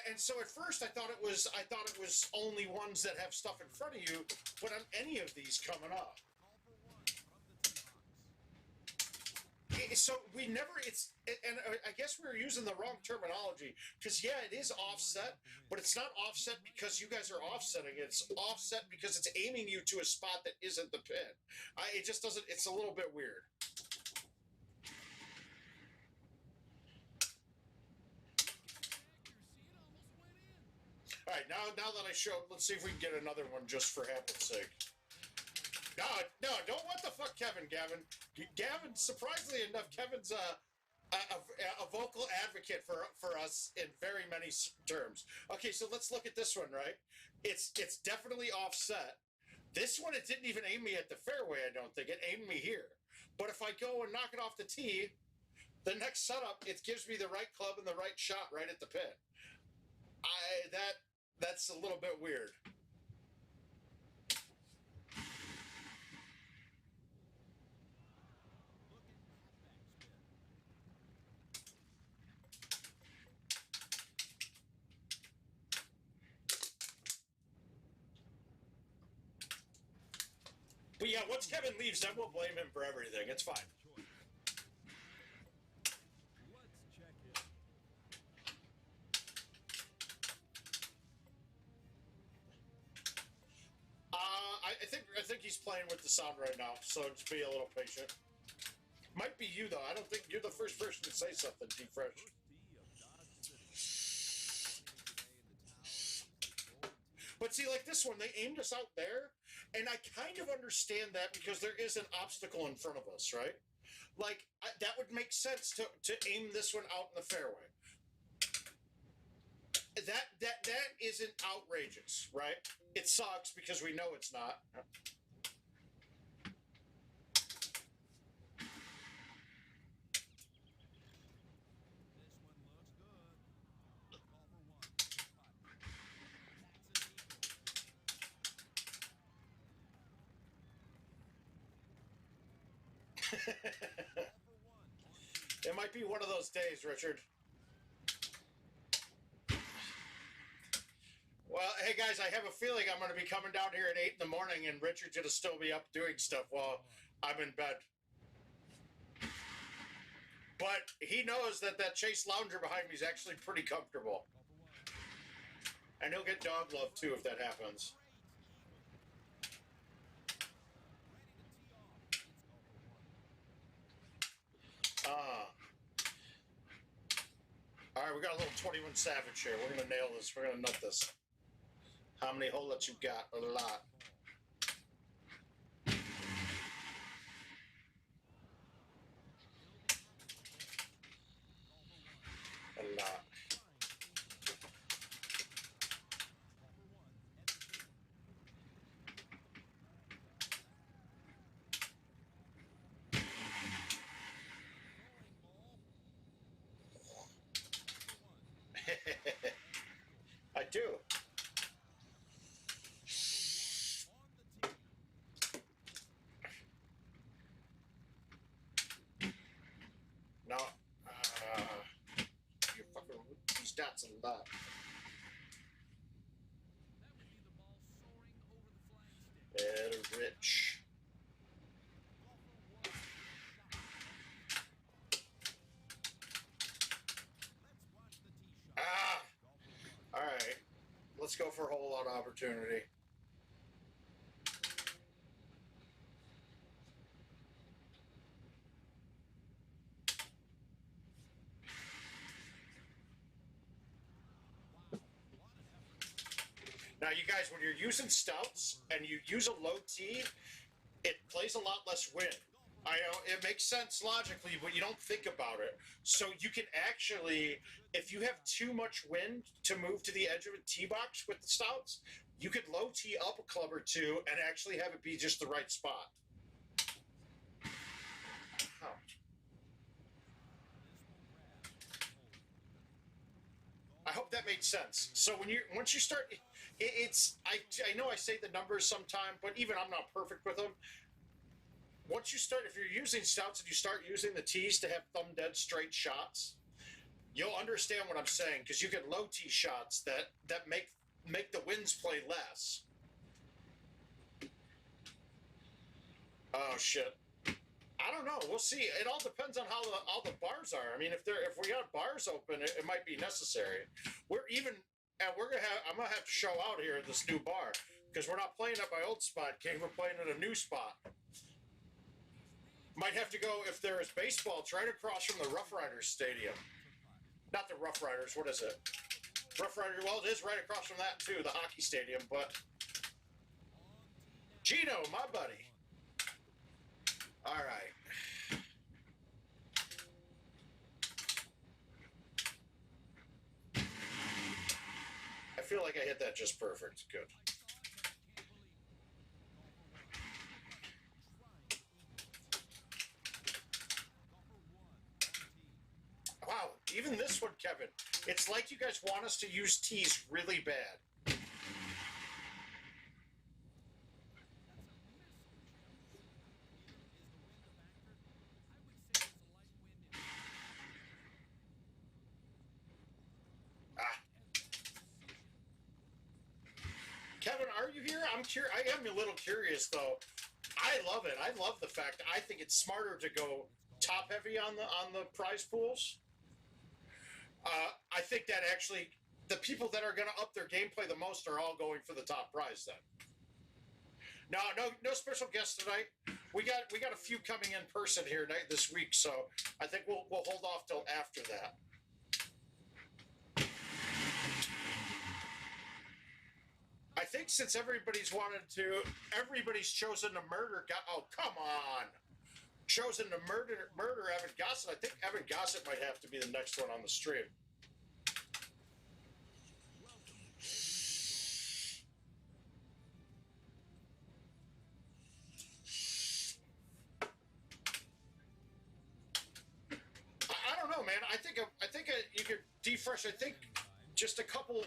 And so at first I thought it was only ones that have stuff in front of you, but on any of these coming up. So we never, and I guess we were using the wrong terminology, because yeah, it is offset, but it's not offset because you guys are offsetting. It's offset because it's aiming you to a spot that isn't the pin. It just doesn't, it's a little bit weird. All right, now that I showed, let's see if we can get another one just for happen's sake. No, don't what the fuck, Gavin. Gavin, surprisingly enough, Kevin's a vocal advocate for us in very many terms. Okay, so let's look at this one, right? It's definitely offset. This one, it didn't even aim me at the fairway, I don't think. It aimed me here. But if I go and knock it off the tee, the next setup, it gives me the right club and the right shot right at the pin. That's a little bit weird. But yeah, once Kevin leaves, then we'll blame him for everything. It's fine. I think he's playing with the sound right now, so just be a little patient. Might be you though. I don't think you're the first person to say something, Deep Fresh. But see, like this one, they aimed us out there, and I kind of understand that because there is an obstacle in front of us, right? Like that would make sense to aim this one out in the fairway. That isn't outrageous, right? It sucks because we know it's not. It might be one of those days, Richard. Well, hey guys, I have a feeling I'm going to be coming down here at 8 in the morning, and Richard's going to still be up doing stuff while I'm in bed. But he knows that Chase Lounger behind me is actually pretty comfortable. And he'll get dog love too if that happens. All right, we got a little 21 Savage here. We're going to nail this. We're going to nut this. How many holeups you got? A lot. A lot. shots a lot. Better rich. Ah! Alright. Let's go for a whole lot of opportunity. Now, you guys, when you're using stouts and you use a low T, it plays a lot less wind. I know it makes sense logically, but you don't think about it. So you can actually, if you have too much wind to move to the edge of a tee box with the stouts, you could low tee up a club or two and actually have it be just the right spot. Oh. I hope that made sense. So once you start, I know I say the numbers sometime, but even I'm not perfect with them. Once you start, if you're using stouts and you start using the tees to have thumb dead straight shots, you'll understand what I'm saying, because you get low tee shots that make the winds play less. Oh shit. I don't know. We'll see. It all depends on how the bars are. I mean, if we got bars open, it might be necessary. I'm gonna have to show out here at this new bar, because we're not playing at my old spot, King. We're playing at a new spot. Might have to go, if there is baseball, it's right across from the Rough Riders Stadium. Not the Rough Riders. What is it? Rough Riders. Well, it is right across from that too, the hockey stadium. But Gino, my buddy. All right. I feel like I hit that just perfect. Good. Wow, even this one, Kevin. It's like you guys want us to use tees really bad. Kevin, are you here? I am a little curious, though. I love it. I love the fact. I think it's smarter to go top heavy on the prize pools. I think that actually the people that are going to up their gameplay the most are all going for the top prize. Then. No special guests tonight. We got a few coming in person here this week, so I think we'll hold off till after that. I think since everybody's chosen to murder. Oh, come on! Chosen to murder Evan Gossett. I think Evan Gossett might have to be the next one on the stream. I don't know, man. I think you could defresh. I think just a couple.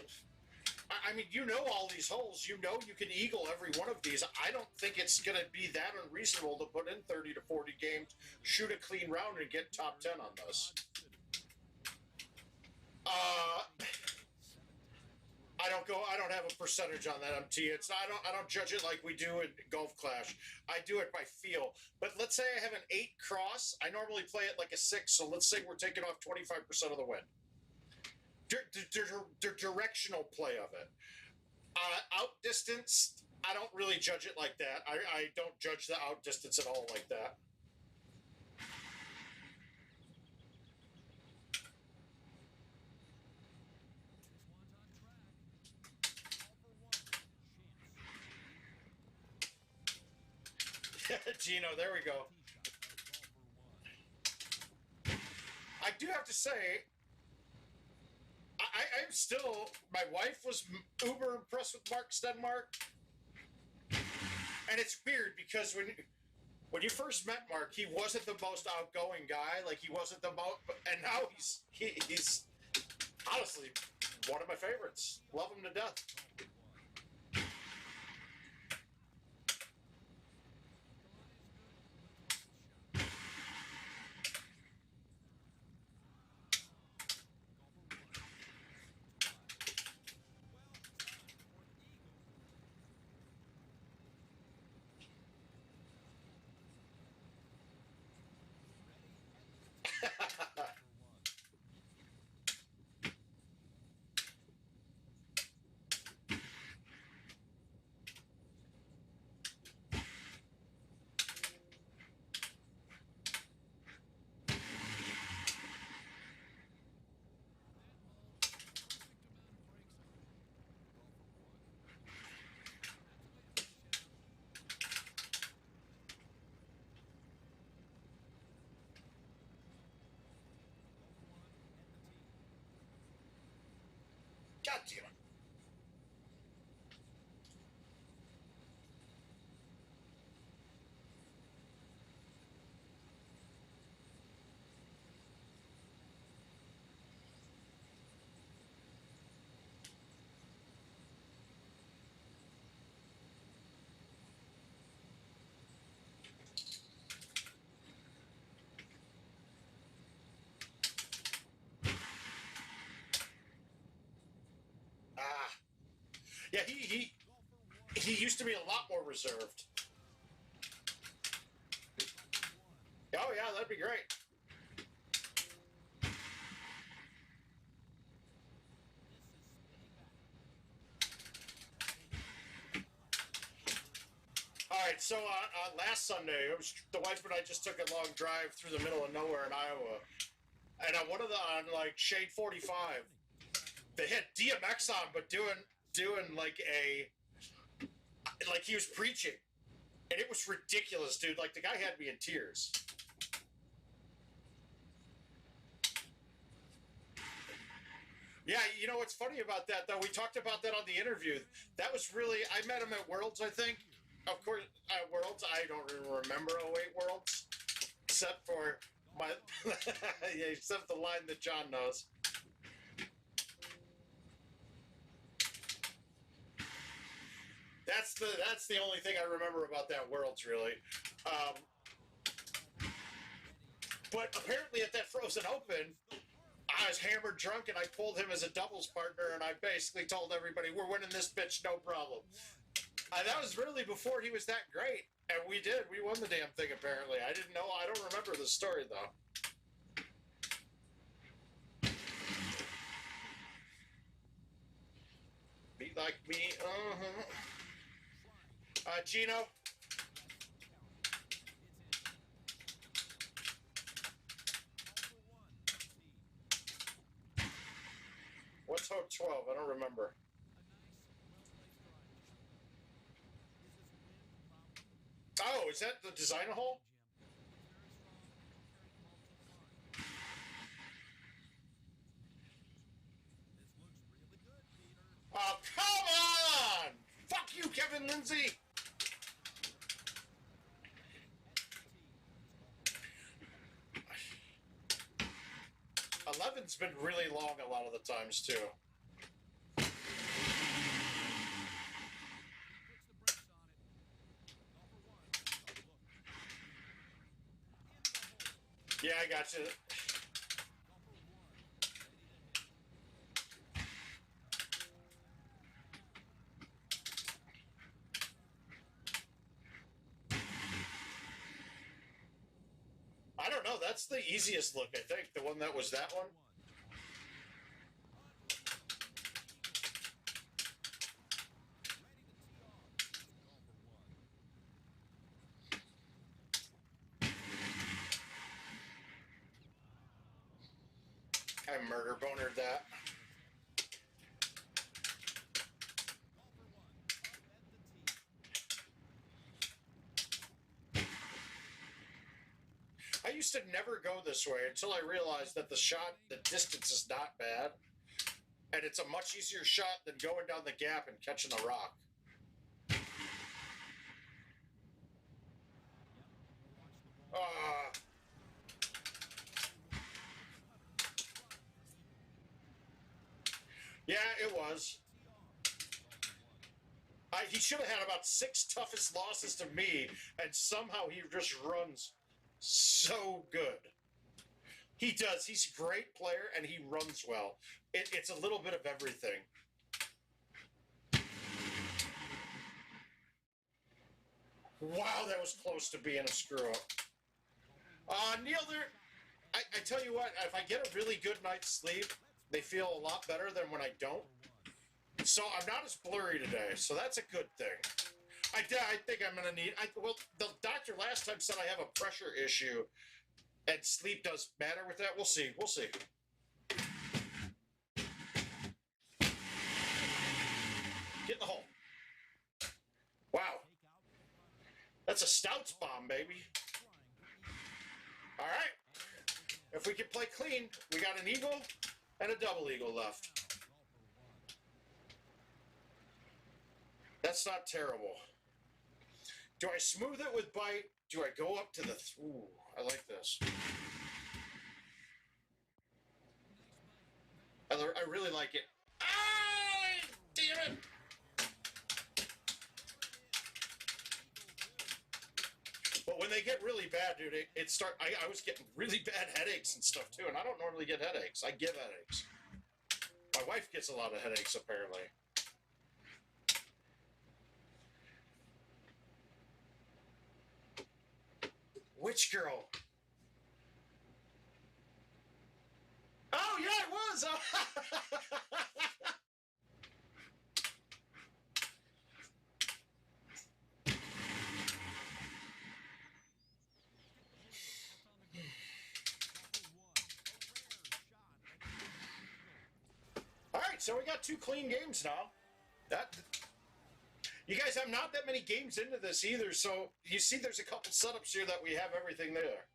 I mean, you know all these holes. You know you can eagle every one of these. I don't think it's going to be that unreasonable to put in 30 to 40 games, shoot a clean round, and get top 10 on this. I don't have a percentage on that MT. I don't judge it like we do in Golf Clash. I do it by feel. But let's say I have an 8 cross. I normally play it like a 6. So let's say we're taking off 25% of the win. The directional play of it. Outdistance, I don't really judge it like that. I don't judge the outdistance at all like that. Gino, there we go. I do have to say, I'm still, my wife was uber impressed with Mark Stenmark. And it's weird because when you first met Mark, he wasn't the most outgoing guy. Like, he wasn't the most, and now he's honestly one of my favorites. Love him to death. Yeah, he used to be a lot more reserved. Oh yeah, that'd be great. All right, so last Sunday, the wife and I just took a long drive through the middle of nowhere in Iowa, and on one of the on like Shade 45, they had DMX on, but doing like he was preaching, and it was ridiculous, dude. Like the guy had me in tears. Yeah, you know what's funny about that though? We talked about that on the interview. That was really I met him at Worlds, I think. Of course, at Worlds, I don't even remember 08 Worlds, except for my yeah, except the line that John knows. That's the only thing I remember about that Worlds, really. Um, but apparently, at that Frozen Open, I was hammered drunk, and I pulled him as a doubles partner, and I basically told everybody, "We're winning this bitch, no problem." That was really before he was that great, and we did. We won the damn thing. Apparently, I didn't know. I don't remember the story though. Be like me, Gino. What's Hope 12? I don't remember. Oh, is that the designer hole? Oh, come on! Fuck you, Kevin Lindsay! 11's been really long a lot of the times, too. Yeah, I got you. I don't know. That's the easiest look, I think. The one that was that one. I murder bonered that. I used to never go this way until I realized that the distance is not bad. And it's a much easier shot than going down the gap and catching a rock. Yeah, it was. He should have had about 6 toughest losses to me, and somehow he just runs so good. He does. He's a great player, and he runs well. It's a little bit of everything. Wow, that was close to being a screw up. Neil, I tell you what, if I get a really good night's sleep, they feel a lot better than when I don't. So I'm not as blurry today, so that's a good thing. I think I'm going to need... well, the doctor last time said I have a pressure issue, and sleep does matter with that. We'll see. We'll see. Get in the hole. Wow. That's a Stouts bomb, baby. All right. If we can play clean, we got an eagle and a double eagle left. That's not terrible. Do I smooth it with bite? Do I go up to the... Ooh, I like this. I really like it. Ah, damn it! But when they get really bad, dude, I was getting really bad headaches and stuff, too, and I don't normally get headaches. I give headaches. My wife gets a lot of headaches, apparently. Which girl? Oh, yeah, it was. All right, so we got 2 clean games now. That, you guys have not that many games into this either, so you see there's a couple setups here that we have everything there.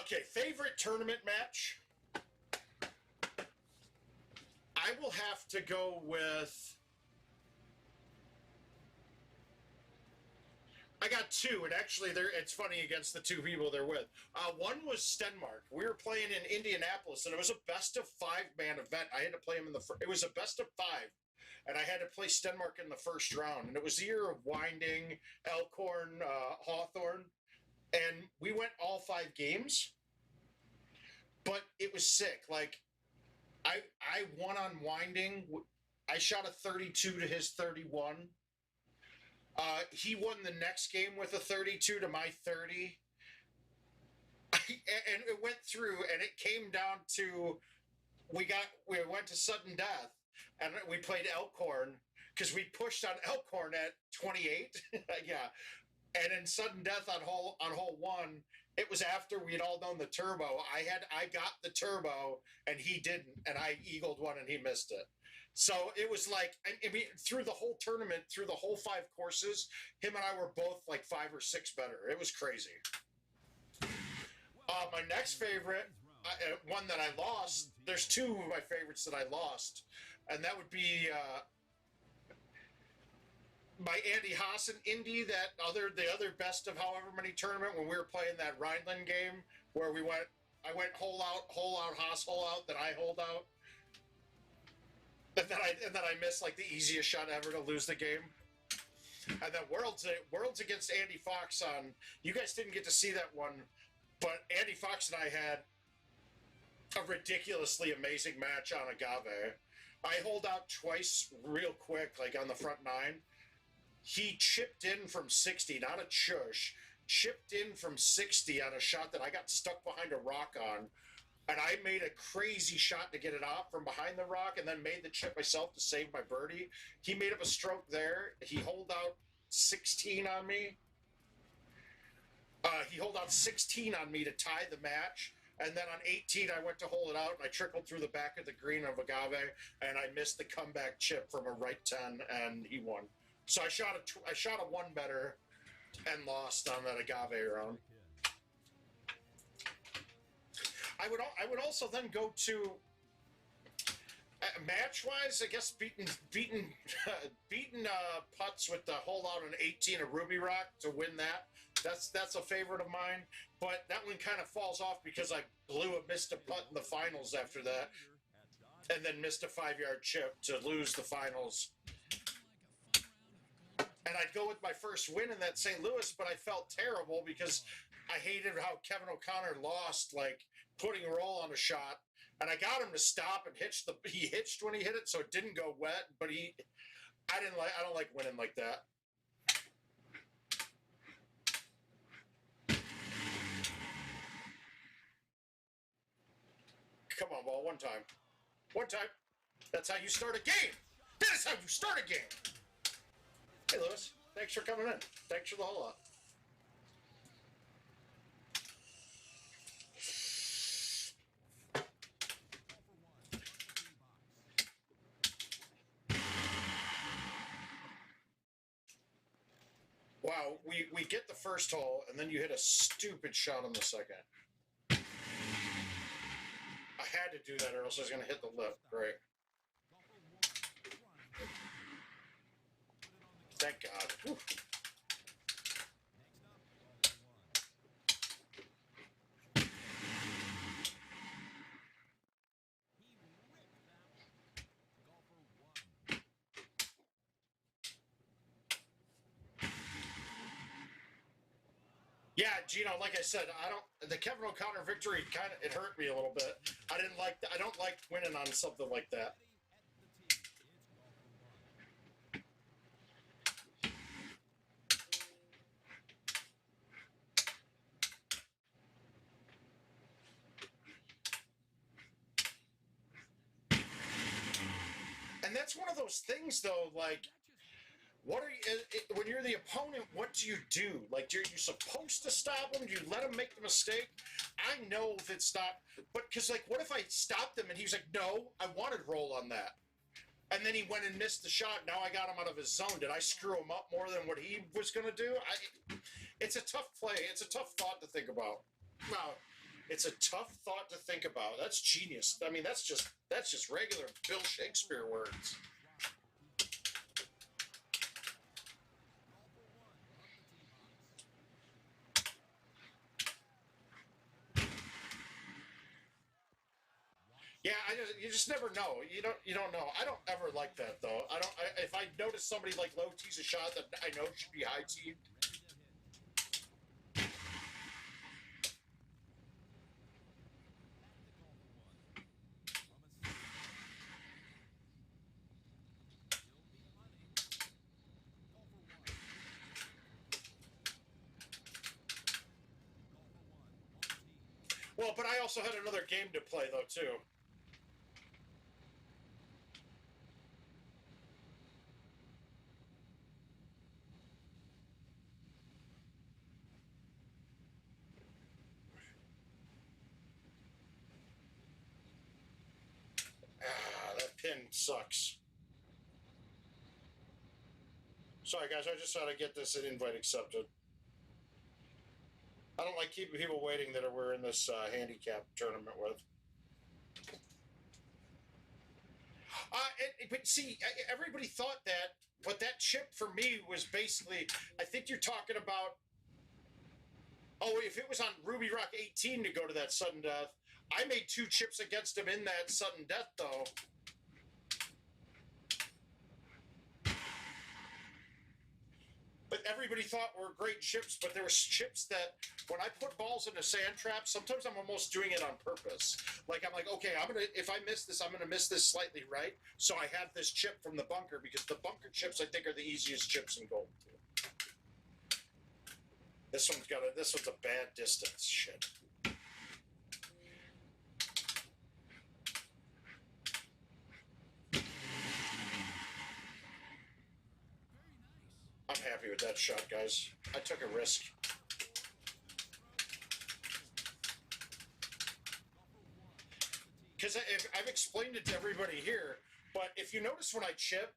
Okay, favorite tournament match? I will have to go with... I got 2, and actually, it's funny against the 2 people they're with. One was Stenmark. We were playing in Indianapolis, and it was a best-of-5-man event. I had to play him in the first... It was a best-of-5, and I had to play Stenmark in the first round. And it was the year of Winding, Elkhorn, Hawthorne, and we went all 5 games. But it was sick. Like, I won on Winding. I shot a 32 to his 31. He won the next game with a 32 to my 30. And it went through, and it came down to we went to sudden death, and we played Elkhorn because we pushed on Elkhorn at 28. Yeah, and in sudden death on hole 1, it was after we'd all done the turbo. I got the turbo, and he didn't, and I eagled one, and he missed it. So it was like, I mean, through the whole tournament, through the whole 5 courses, him and I were both like 5 or 6 better. It was crazy. My next favorite, one that I lost, there's 2 of my favorites that I lost, and that would be my Andy Hassan Indy, the other best of however many tournament, when we were playing that Rhineland game where I went hole out, Haas hole out, then I hold out. And then I missed like the easiest shot ever to lose the game. And then Worlds against Andy Fox on. You guys didn't get to see that one, but Andy Fox and I had a ridiculously amazing match on Agave. I hold out twice real quick, like on the front 9. He chipped in from 60, not a chush. Chipped in from 60 on a shot that I got stuck behind a rock on. And I made a crazy shot to get it off from behind the rock, and then made the chip myself to save my birdie. He made up a stroke there. He holed out 16 on me. He holed out 16 on me to tie the match. And then on 18, I went to hole it out, and I trickled through the back of the green of Agave, and I missed the comeback chip from a right 10, and he won. So I shot a 1 better and lost on that Agave round. I would also then go to match-wise, I guess beating putts with the hole out on 18 of Ruby Rock to win that. That's a favorite of mine, but that one kind of falls off because I missed a putt in the finals after that, and then missed a 5-yard chip to lose the finals. And I'd go with my first win in that St. Louis, but I felt terrible because I hated how Kevin O'Connor lost, like, putting a roll on a shot, and I got him to stop and he hitched when he hit it, so it didn't go wet, but I don't like winning like that. Come on, ball, one time. That's how you start a game. That is how you start a game. Hey, Lewis, thanks for coming in. Thanks for the whole lot. Wow, we get the first hole, and then you hit a stupid shot on the second. I had to do that, or else I was going to hit the lip. Great. Thank God. Whew. Yeah, Gino, like I said, the Kevin O'Connor victory it hurt me a little bit. I don't like winning on something like that. that's one of those things, though. Like, what are you when you're the opponent? What do you do? Like, you're supposed to stop them? Do you let them make the mistake? I know if it's not, but because like, what if I stopped him and he was like, "No, I wanted roll on that," and then he went and missed the shot. Now I got him out of his zone. Did I screw him up more than what he was going to do? It's a tough play. It's a tough thought to think about. Well, it's a tough thought to think about. That's genius. I mean, that's just regular Bill Shakespeare words. Yeah, you just never know. You don't know. I don't ever like that though. If I notice somebody like low tees a shot that I know should be high teed. Well, but I also had another game to play though too. That pin sucks. Sorry, guys. I just had to get this invite accepted. I don't like keeping people waiting that we're in this handicap tournament with. But see, everybody thought that, but that chip for me was basically, I think you're talking about, oh, if it was on Ruby Rock 18 to go to that sudden death, I made 2 chips against him in that sudden death, though. But everybody thought were great chips, but there were chips that when I put balls in a sand trap, sometimes I'm almost doing it on purpose. Like I'm like, okay, if I miss this, I'm gonna miss this slightly right. So I have this chip from the bunker because the bunker chips I think are the easiest chips in gold. This one's a bad distance. Shit. I'm happy with that shot, guys. I took a risk. Because I've explained it to everybody here, but if you notice when I chip,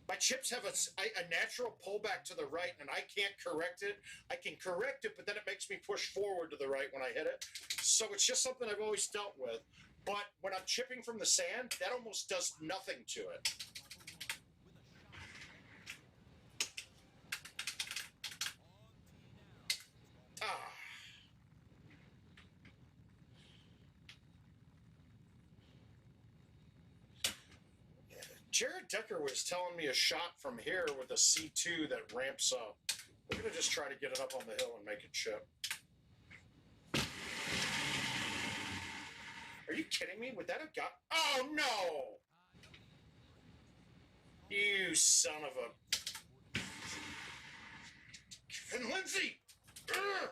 my chips have a natural pullback to the right, and I can't correct it. I can correct it, but then it makes me push forward to the right when I hit it. So it's just something I've always dealt with. But when I'm chipping from the sand, that almost does nothing to it. Jared Decker was telling me a shot from here with a C2 that ramps up. We're going to just try to get it up on the hill and make it chip. Are you kidding me? Would that have got... Oh, no! You son of a... Kevin Lindsay! Urgh!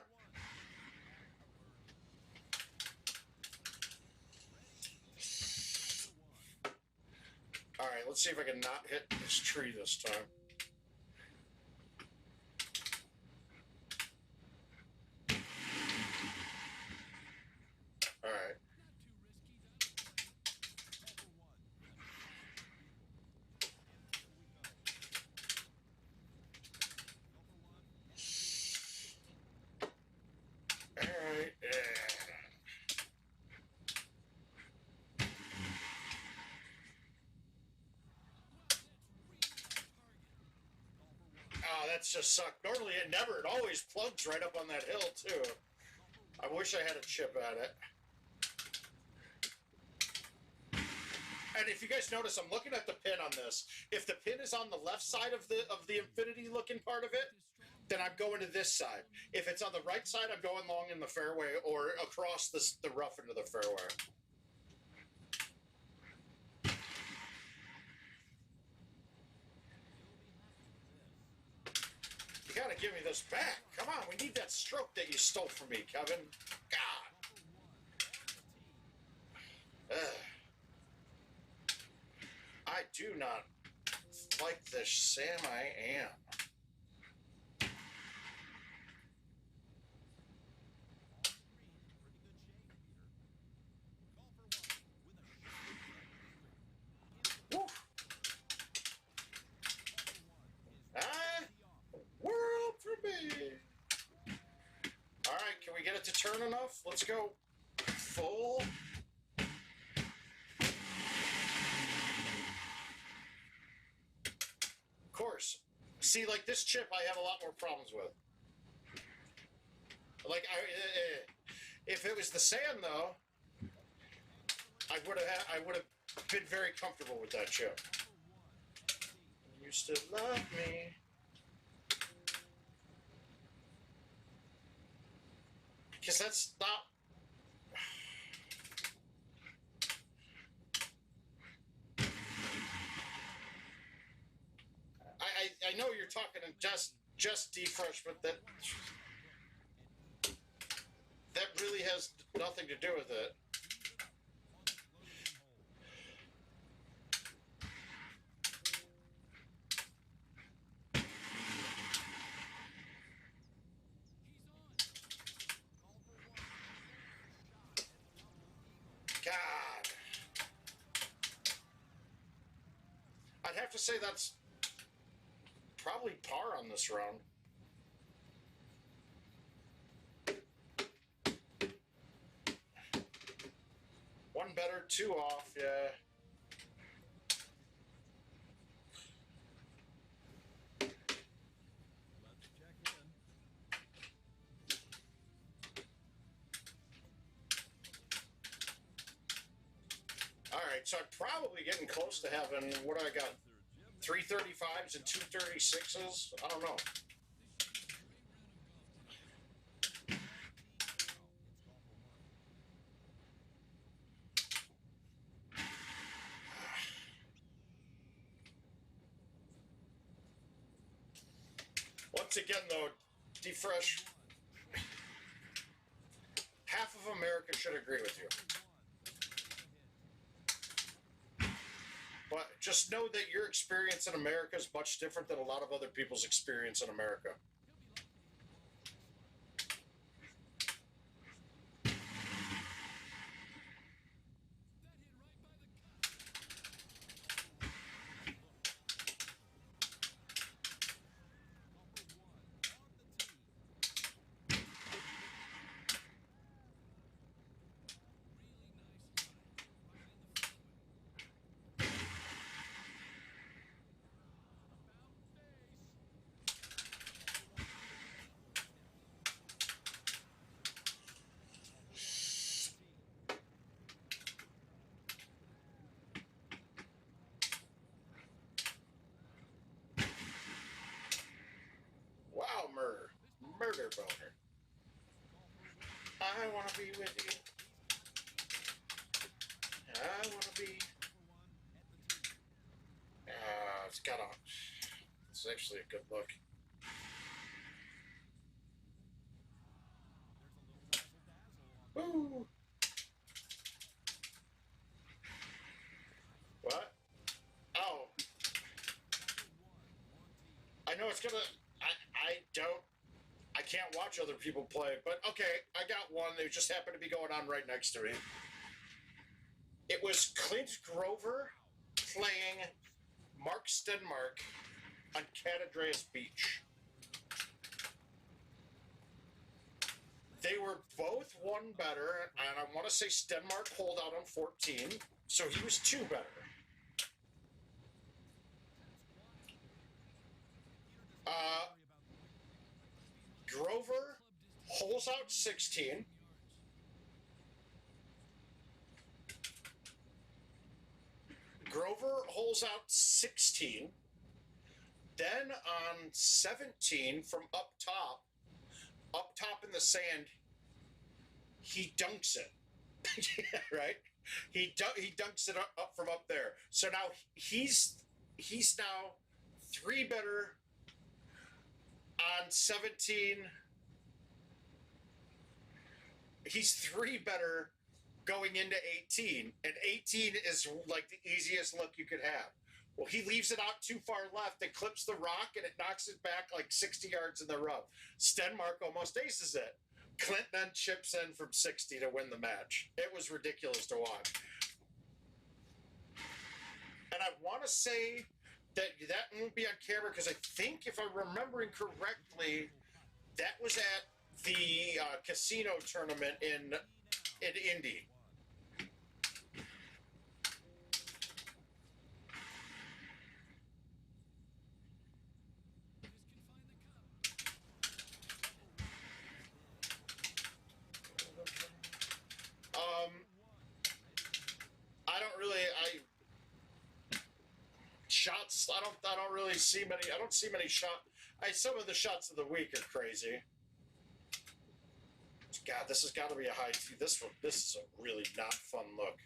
All right, let's see if I can not hit this tree this time. All right. All right. Oh, that's just sucked. Normally it always plugs right up on that hill too. I wish I had a chip at it. And if you guys notice, I'm looking at the pin on this. If the pin is on the left side of the infinity looking part of it, then I'm going to this side. If it's on the right side, I'm going long in the fairway or across the rough into the fairway. You gotta give me this back. Come on, we need that stroke that you stole from me, Kevin. God. I do not like this, Sam. I am. Woo. Ah, world for me. All right, can we get it to turn enough? Let's go. Full. Of course. See, like this chip, I have a lot more problems with. Like, if it was the sand, though, I would have been very comfortable with that chip. You still love me. Because that's not. I know you're talking just defresh, but that really has nothing to do with it. God, I'd have to say that's probably par on this round. One better, two off, yeah. Let's check in. All right, so I'm probably getting close to having, what do I got? 335s and 236s? I don't know. Once again, though, defresh. Half of America should agree with you. But just know that your experience in America is much different than a lot of other people's experience in America. Wow, murder boner. I want to be with you. I want to be. It's got a. It's actually a good look. Woo! What? Oh. I know it's gonna. I can't watch other people play, but okay, I got one. They just happened to be going on right next to me. It was Clint Grover playing Mark Stenmark on Catadreas Beach. They were both one better, and I want to say Stenmark pulled out on 14, so he was two better. Grover holes out 16. Grover holes out 16. Then on 17 from up top in the sand, he dunks it. Right? He dunks it up from up there. So now he's now three better on 17. He's three better going into 18, and 18 is like the easiest look you could have. Well, he leaves it out too far left and clips the rock, and it knocks it back like 60 yards in the rough. Stenmark almost aces it. Clint then chips in from 60 to win the match. It was ridiculous to watch. And I want to say that won't be on camera because I think, if I'm remembering correctly, that was at the casino tournament in Indy. I don't really. Shots. I don't really see many. I don't see many shots. Some of the shots of the week are crazy. God, this has got to be a high T. This is a really not fun look.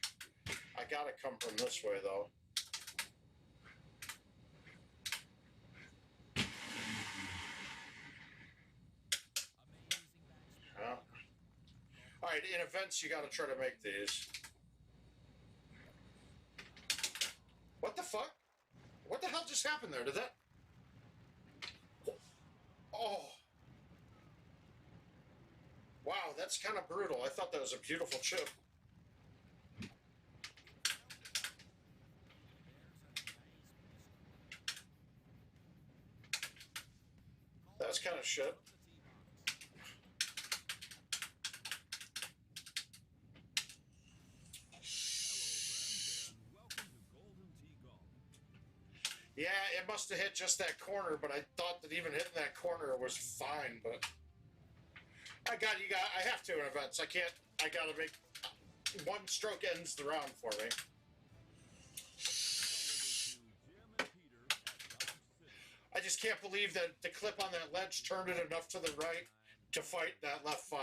I gotta come from this way though. All right, in events, you got to try to make these. What the fuck? What the hell just happened there? Did that? Oh. Wow, that's kind of brutal. I thought that was a beautiful chip. That was kind of shit. Yeah, it must have hit just that corner, but I thought that even hitting that corner was fine, but I have to in events. I gotta make one stroke ends the round for me. I just can't believe that the clip on that ledge turned it enough to the right to fight that left 5.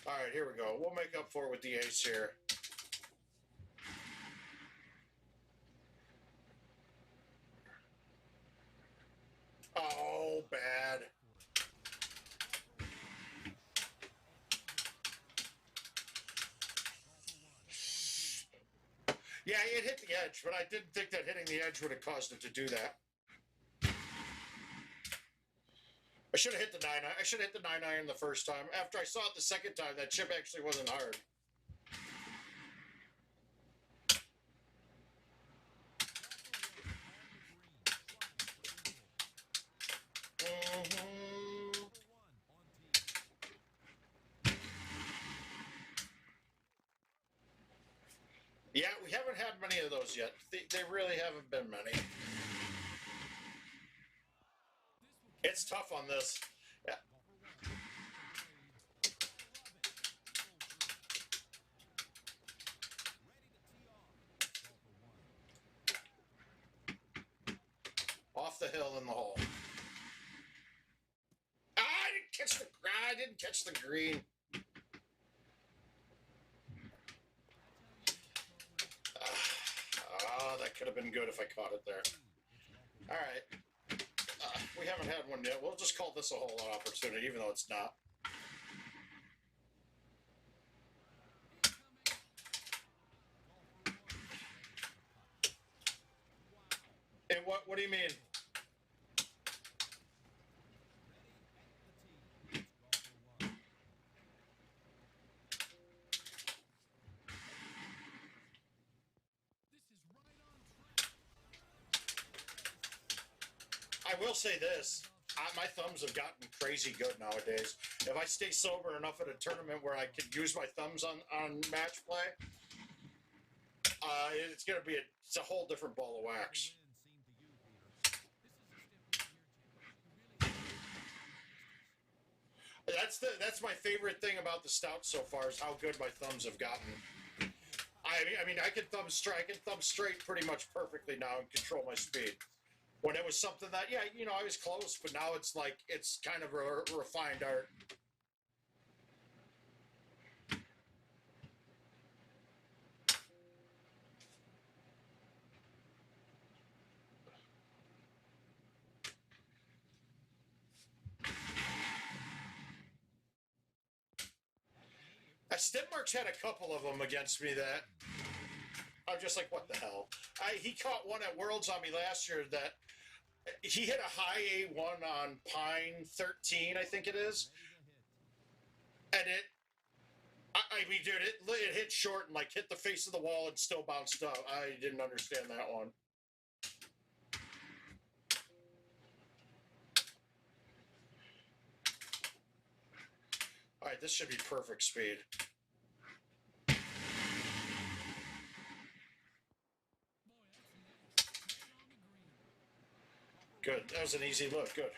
All right, here we go. We'll make up for it with the ace here. Oh, bad. Yeah, it hit the edge, but I didn't think that hitting the edge would have caused it to do that. I should have hit the 9-iron. I should have hit the 9-iron the first time. After I saw it the second time, that chip actually wasn't hard. Yeah, we haven't had many of those yet. They really haven't been many. It's tough on this. Yeah. Off the hill in the hole. I didn't catch the green. That could have been good if I caught it there. All right. We haven't had one yet. We'll just call this a hole opportunity, even though it's not. And what do you mean? I will say this. My thumbs have gotten crazy good nowadays. If I stay sober enough at a tournament where I can use my thumbs on match play, it's going to be a whole different ball of wax. That's my favorite thing about the stout so far is how good my thumbs have gotten. I mean, I can thumb straight pretty much perfectly now and control my speed. When it was something that, yeah, you know, I was close, but now it's like, it's kind of a refined art. Stenmark's had a couple of them against me that I'm just like, what the hell? He caught one at Worlds on me last year that he hit a high A1 on Pine 13, I think it is. And I mean, dude, it hit short and like hit the face of the wall and still bounced up. I didn't understand that one. All right, this should be perfect speed. Good. That was an easy look. Good.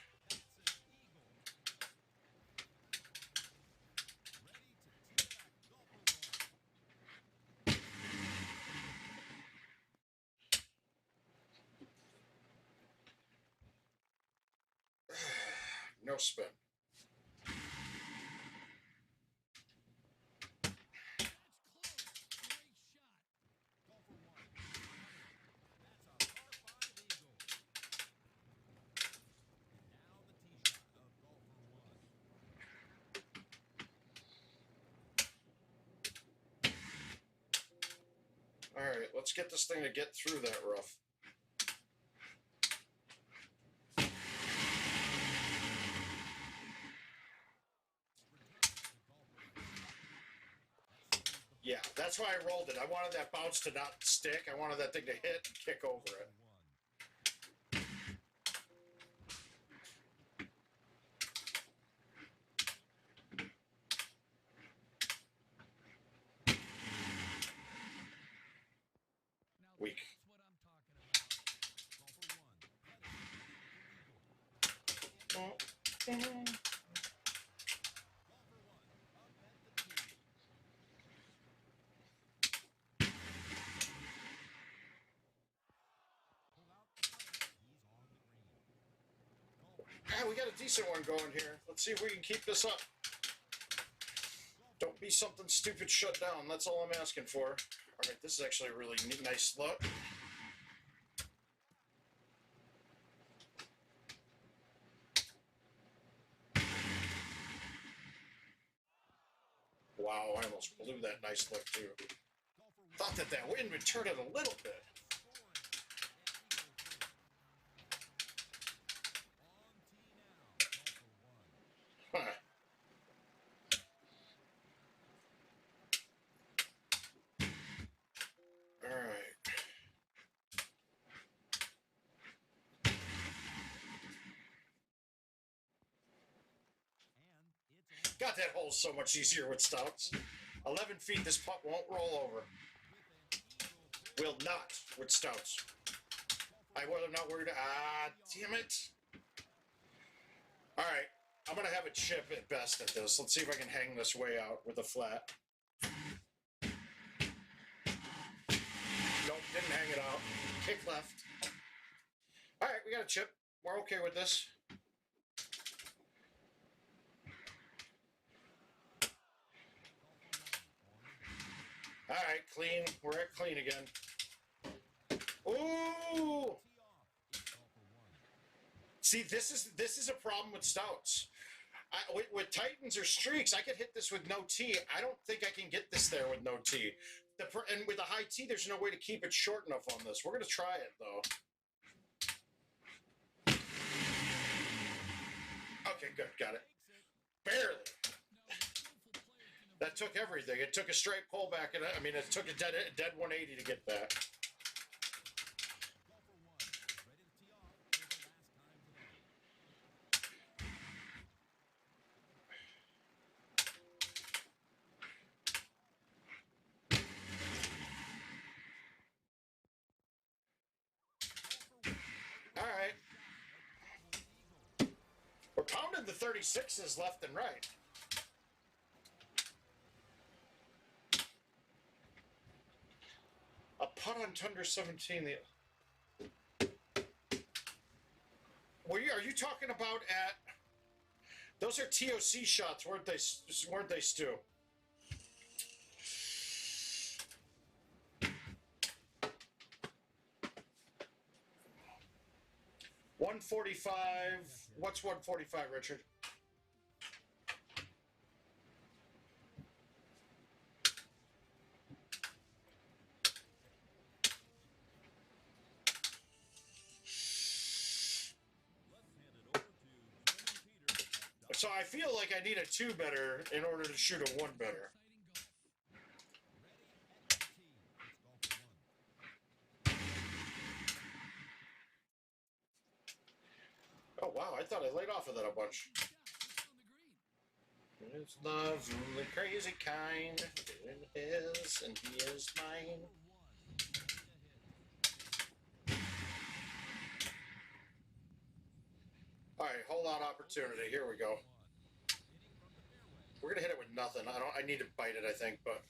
No spin. All right, let's get this thing to get through that rough. Yeah, that's why I rolled it. I wanted that bounce to not stick. I wanted that thing to hit and kick over it. Weak. We got a decent one going here. Let's see if we can keep this up. Don't be something stupid shut down. That's all I'm asking for. All right, this is actually a really nice look. Wow, I almost blew that nice look too. Thought that wind would turn it a little bit. Huh. All right. God, that hole's so much easier with stouts. 11 feet, this putt won't roll over. Will not with stouts. I'm not worried. Ah, damn it. All right, I'm going to have a chip at best at this. Let's see if I can hang this way out with a flat. Nope, didn't hang it out. Kick left. All right, we got a chip. We're okay with this. All right, clean. We're at clean again. Ooh! See, this is a problem with stouts. With Titans or streaks, I could hit this with no tee. I don't think I can get this there with no tee. And with a high tee, there's no way to keep it short enough on this. We're going to try it, though. Okay, good. Got it. Barely. That took everything. It took a straight pullback, and I mean, it took a dead 180 to get that. All right. We're pounding the 36s left and right. A putt on Tundra 17. Are you talking about at? Those are TOC shots, weren't they? Weren't they, Stu? $145. What's $145, Richard? So I feel like I need a 2 better in order to shoot a 1 better. Oh, wow, I thought I laid off of that a bunch. It's love the crazy kind. It is, and he is mine. All right, hold on, opportunity. Here we go. We're gonna hit it with nothing. I need to bite it, I think, but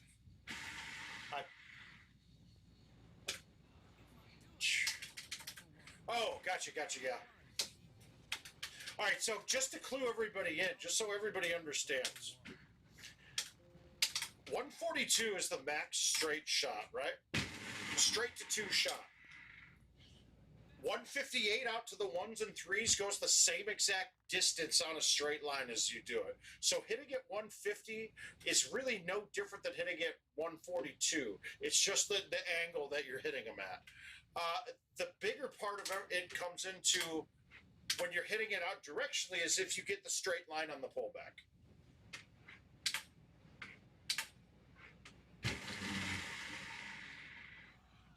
Oh, gotcha, yeah. All right, so just to clue everybody in, just so everybody understands, 142 is the max straight shot, right? Straight to 2 shot. 158 out to the 1s and 3s goes the same exact distance on a straight line as you do it. So hitting at 150 is really no different than hitting at 142. It's just the angle that you're hitting them at. The bigger part of it comes into when you're hitting it out directionally is if you get the straight line on the pullback.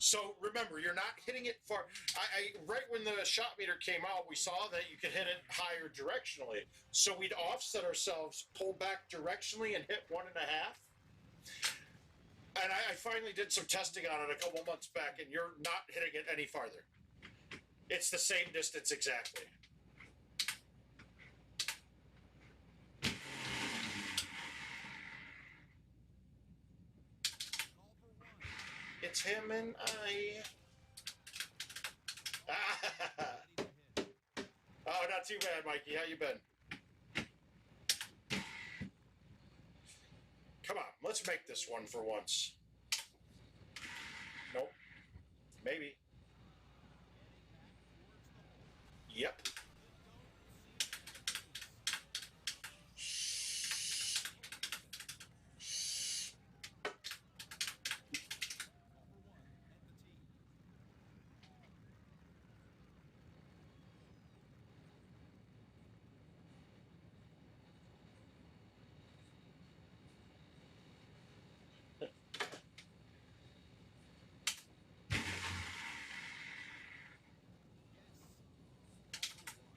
So remember, you're not hitting it far. Right when the shot meter came out, we saw that you could hit it higher directionally. So we'd offset ourselves, pull back directionally, and hit 1.5. And I finally did some testing on it a couple months back, and you're not hitting it any farther. It's the same distance exactly. It's him and I. Oh, not too bad, Mikey. How you been? Come on, let's make this one for once. Nope. Maybe. Yep.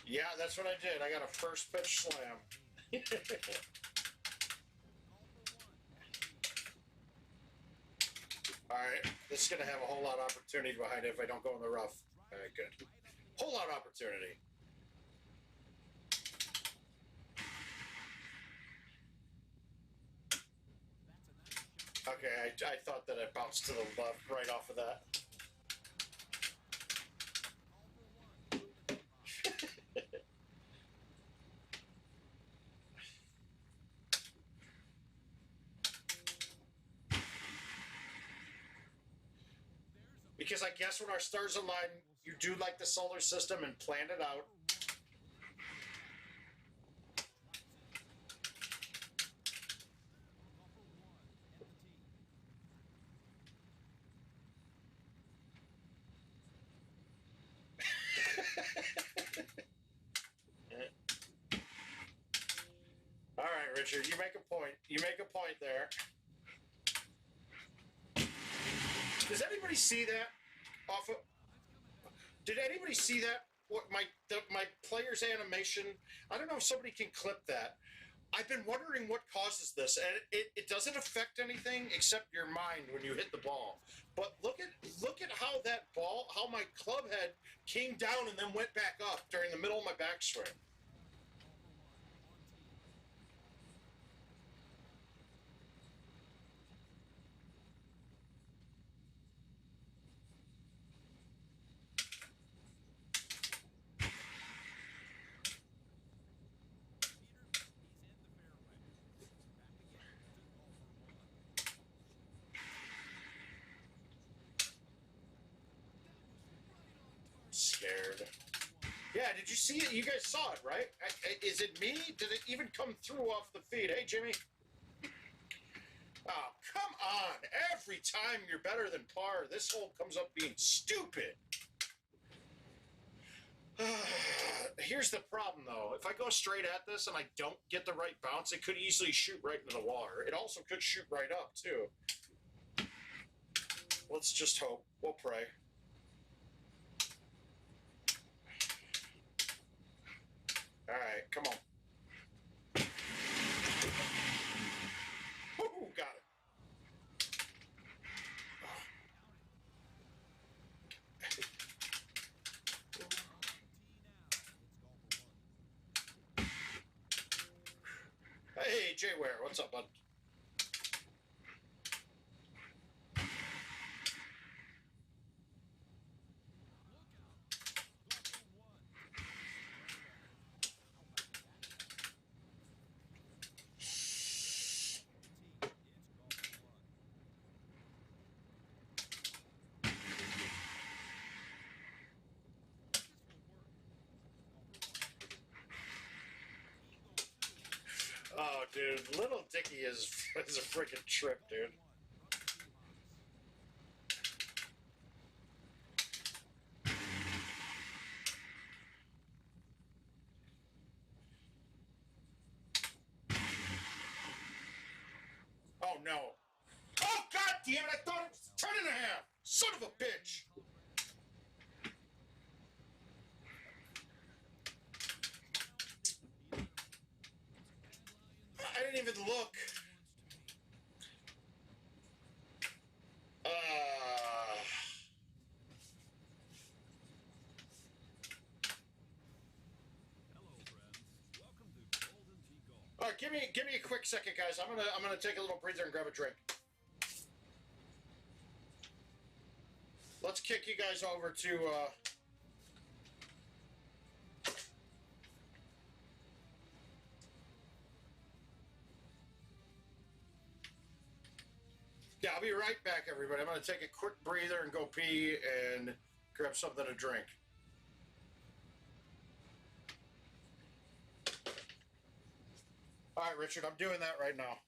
Yeah, that's what I did. I got a first pitch slam. All right, this is going to have a whole lot of opportunity behind it if I don't go in the rough. All right, good. Whole lot of opportunity. Okay, I thought that I bounced to the left right off of that. Because I guess when our stars align, you do like the solar system and plan it out. All right, Richard, you make a point. You make a point there. Does anybody see that? Off of? Did anybody see that? What my player's animation? I don't know if somebody can clip that. I've been wondering what causes this, and it doesn't affect anything except your mind when you hit the ball. But look at how that ball, how my club head came down and then went back up during the middle of my backswing. Scared. Yeah, did you see it? You guys saw it, right? Is it me? Did it even come through off the feed? Hey, Jimmy. Oh, come on. Every time you're better than par, this hole comes up being stupid. Here's the problem, though. If I go straight at this and I don't get the right bounce, it could easily shoot right into the water. It also could shoot right up, too. Let's just hope. We'll pray. All right, come on. Woo, got it. Hey, Jay Ware, what's up, bud? Oh, dude, Little Dicky is a freaking trip, dude. Oh, no. Oh, God damn it, I thought it was 10 and a half. Son of a bitch. I didn't even look. All right, give me a quick second, guys. I'm gonna take a little breather and grab a drink. Let's kick you guys over to. Yeah, I'll be right back, everybody. I'm gonna take a quick breather and go pee and grab something to drink. All right, Richard, I'm doing that right now.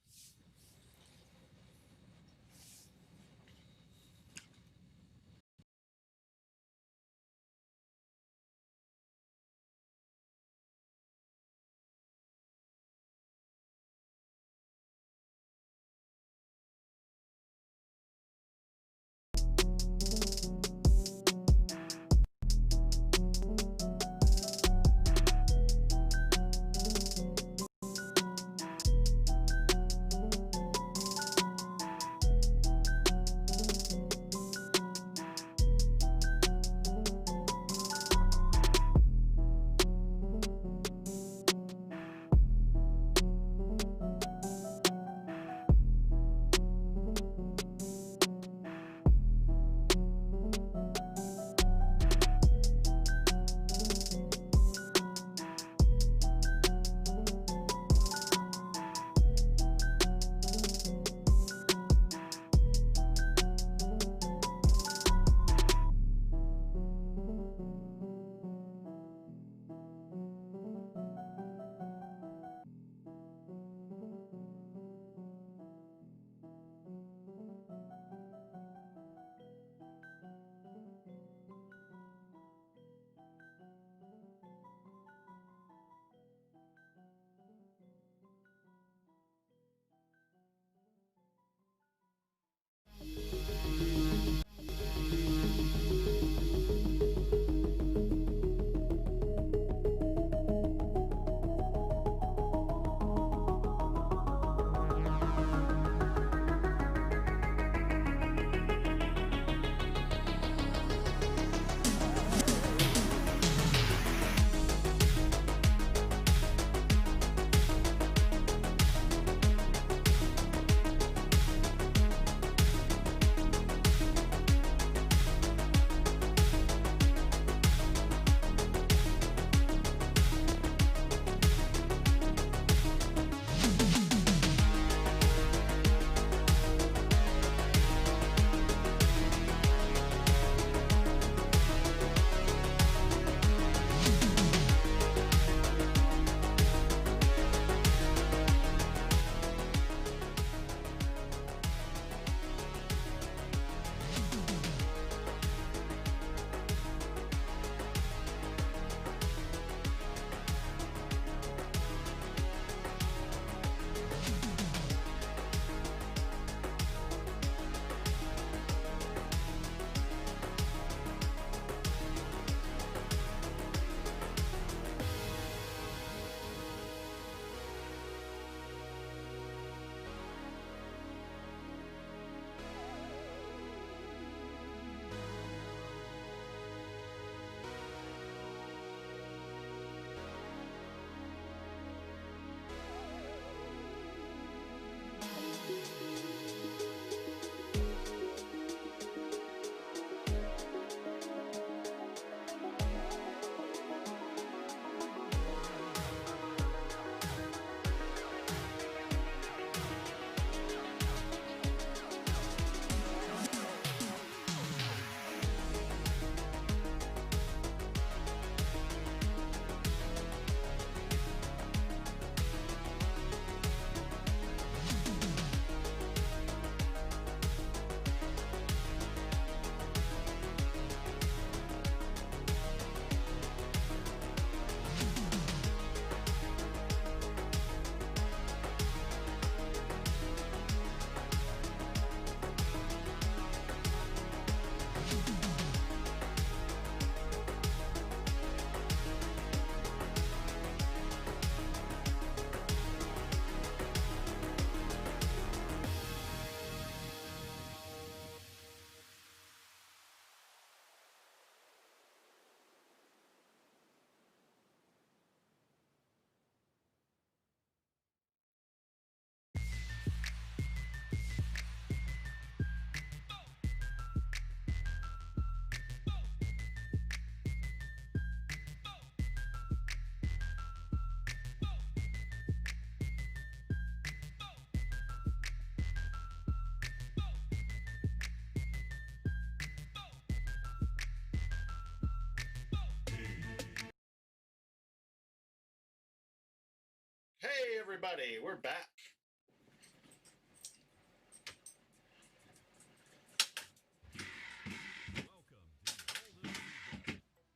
Hey, everybody, we're back.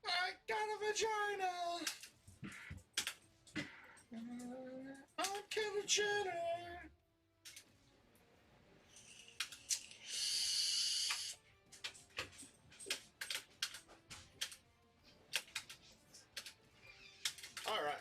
I got a vagina. I'm Kendall Jenner. All right.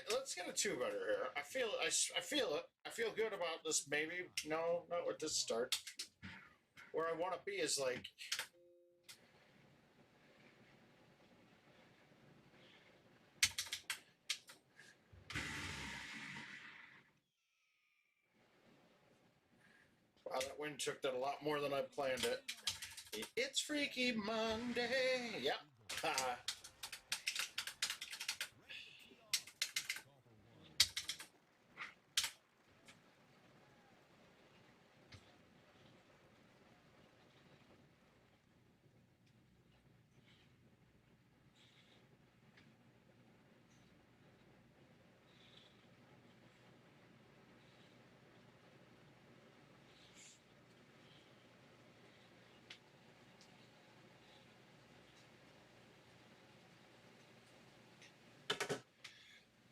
Let's get a two-better here. I feel it. I feel good about this. Maybe no, not with this start. Where I want to be is like. Wow, that wind took that a lot more than I planned it. It's Freaky Monday. Yep.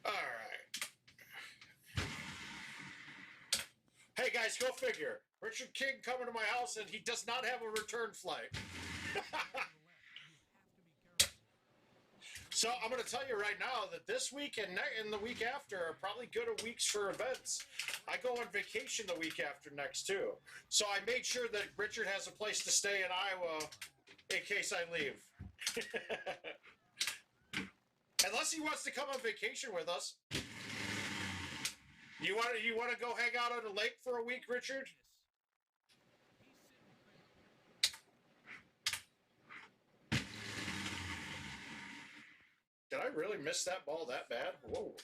All right. Hey guys, go figure. Richard King coming to my house and he does not have a return flight. So I'm going to tell you right now that this week and the week after are probably good weeks for events. I go on vacation the week after next too. So I made sure that Richard has a place to stay in Iowa in case I leave. Unless he wants to come on vacation with us. You want to go hang out on a lake for a week, Richard? Did I really miss that ball that bad? Whoa.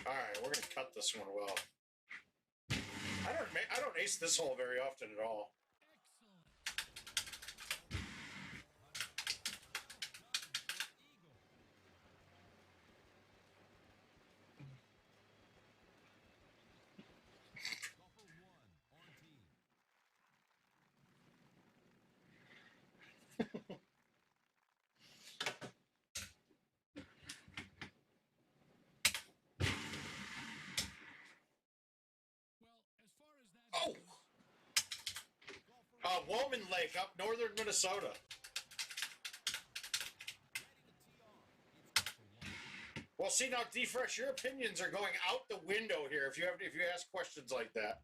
All right, we're gonna cut this one well. I don't ace this hole very often at all. Oh! Woman Lake up northern Minnesota. Well, see now, D-Fresh, your opinions are going out the window here if you ask questions like that.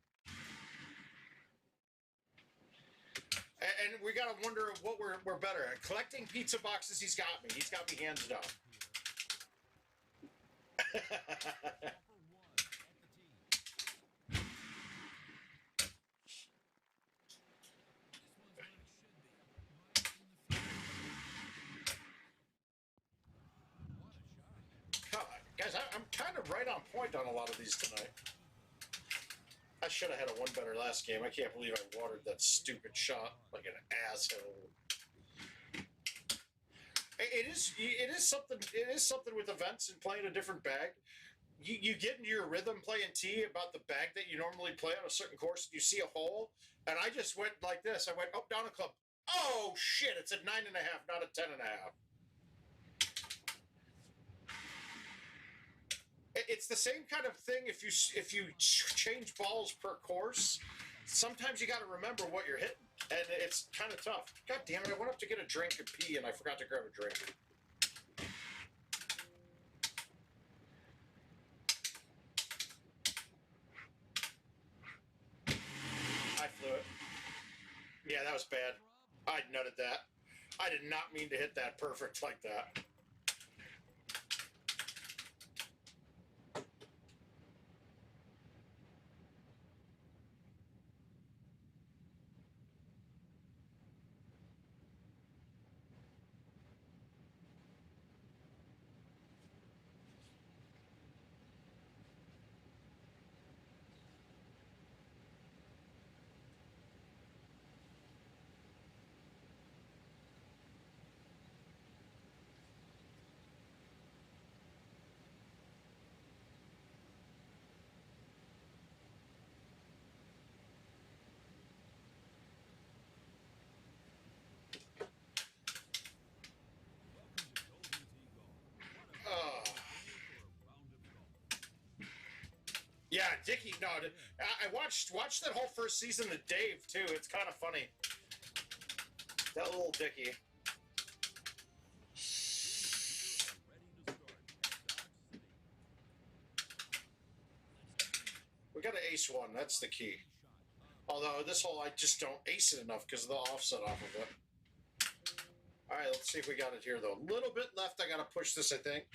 And we got to wonder what we're better at. Collecting pizza boxes, he's got me. He's got me hands down. Guys, I'm kind of right on point on a lot of these tonight. I should have had a one better last game. I can't believe I watered that stupid shot like an asshole. It is something with events and playing a different bag. You get into your rhythm playing tee about the bag that you normally play on a certain course, and you see a hole, and I just went like this. I went up, down a club. Oh shit! It's a 9.5, not a 10.5. It's the same kind of thing if you change balls per course. Sometimes you got to remember what you're hitting, and it's kind of tough. God damn it! I went up to get a drink and pee, and I forgot to grab a drink. I flew it. Yeah, that was bad. I nutted that. I did not mean to hit that perfect like that. Dickie. No, I watched that whole first season of Dave too. It's kind of funny. That little Dickie. We got to ace one. That's the key. Although this hole, I just don't ace it enough because of the offset off of it. All right, let's see if we got it here, though. A little bit left. I got to push this, I think.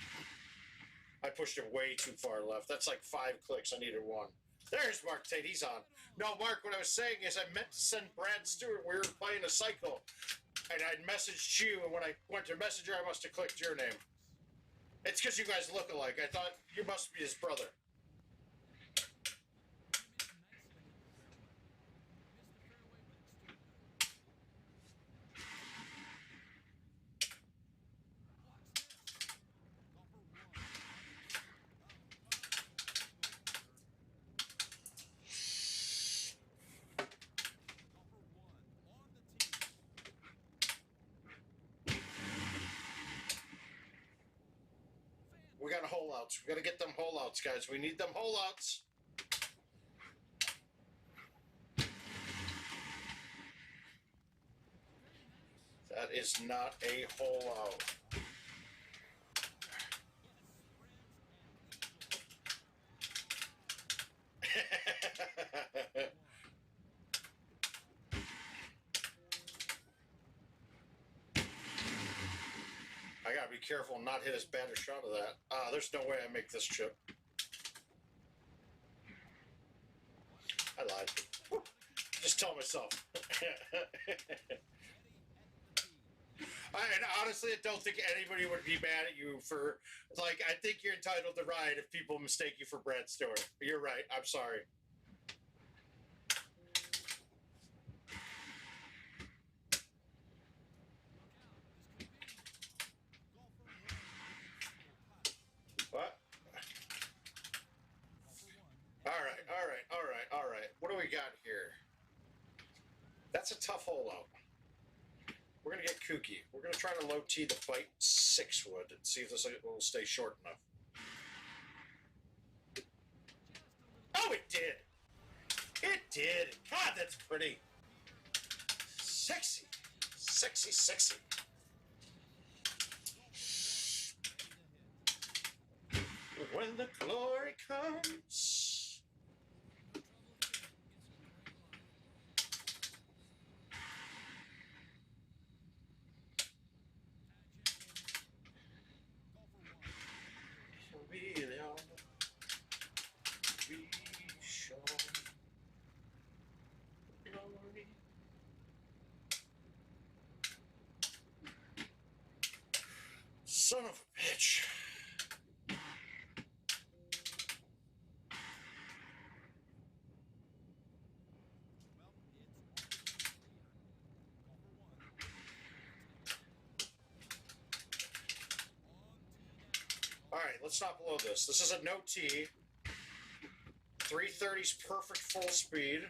I pushed it way too far left. That's like 5 clicks. I needed 1. There's Mark Tate. He's on. No, Mark, what I was saying is I meant to send Brad Stewart. We were playing a cycle. And I messaged you, and when I went to Messenger, I must have clicked your name. It's because you guys look alike. I thought you must be his brother. We got hole outs. We got to get them hole outs, guys. We need them hole outs. That is not a hole out. I gotta be careful and not hit as bad a shot of that. There's no way I make this chip. I lied. Woo. Just tell myself. And honestly, I don't think anybody would be mad at you for, like, I think you're entitled to riot if people mistake you for Brad Stewart. You're right. I'm sorry. What? All right. What do we got here? That's a tough hole out. We're going to get kooky. We're going to try to low tee the bite 6 wood and see if this will stay short enough. Oh, it did. It did. God, that's pretty. Sexy. Sexy, sexy. When the glory comes. Son of a bitch. All right, let's not blow this. This is a no tee. 330's perfect full speed.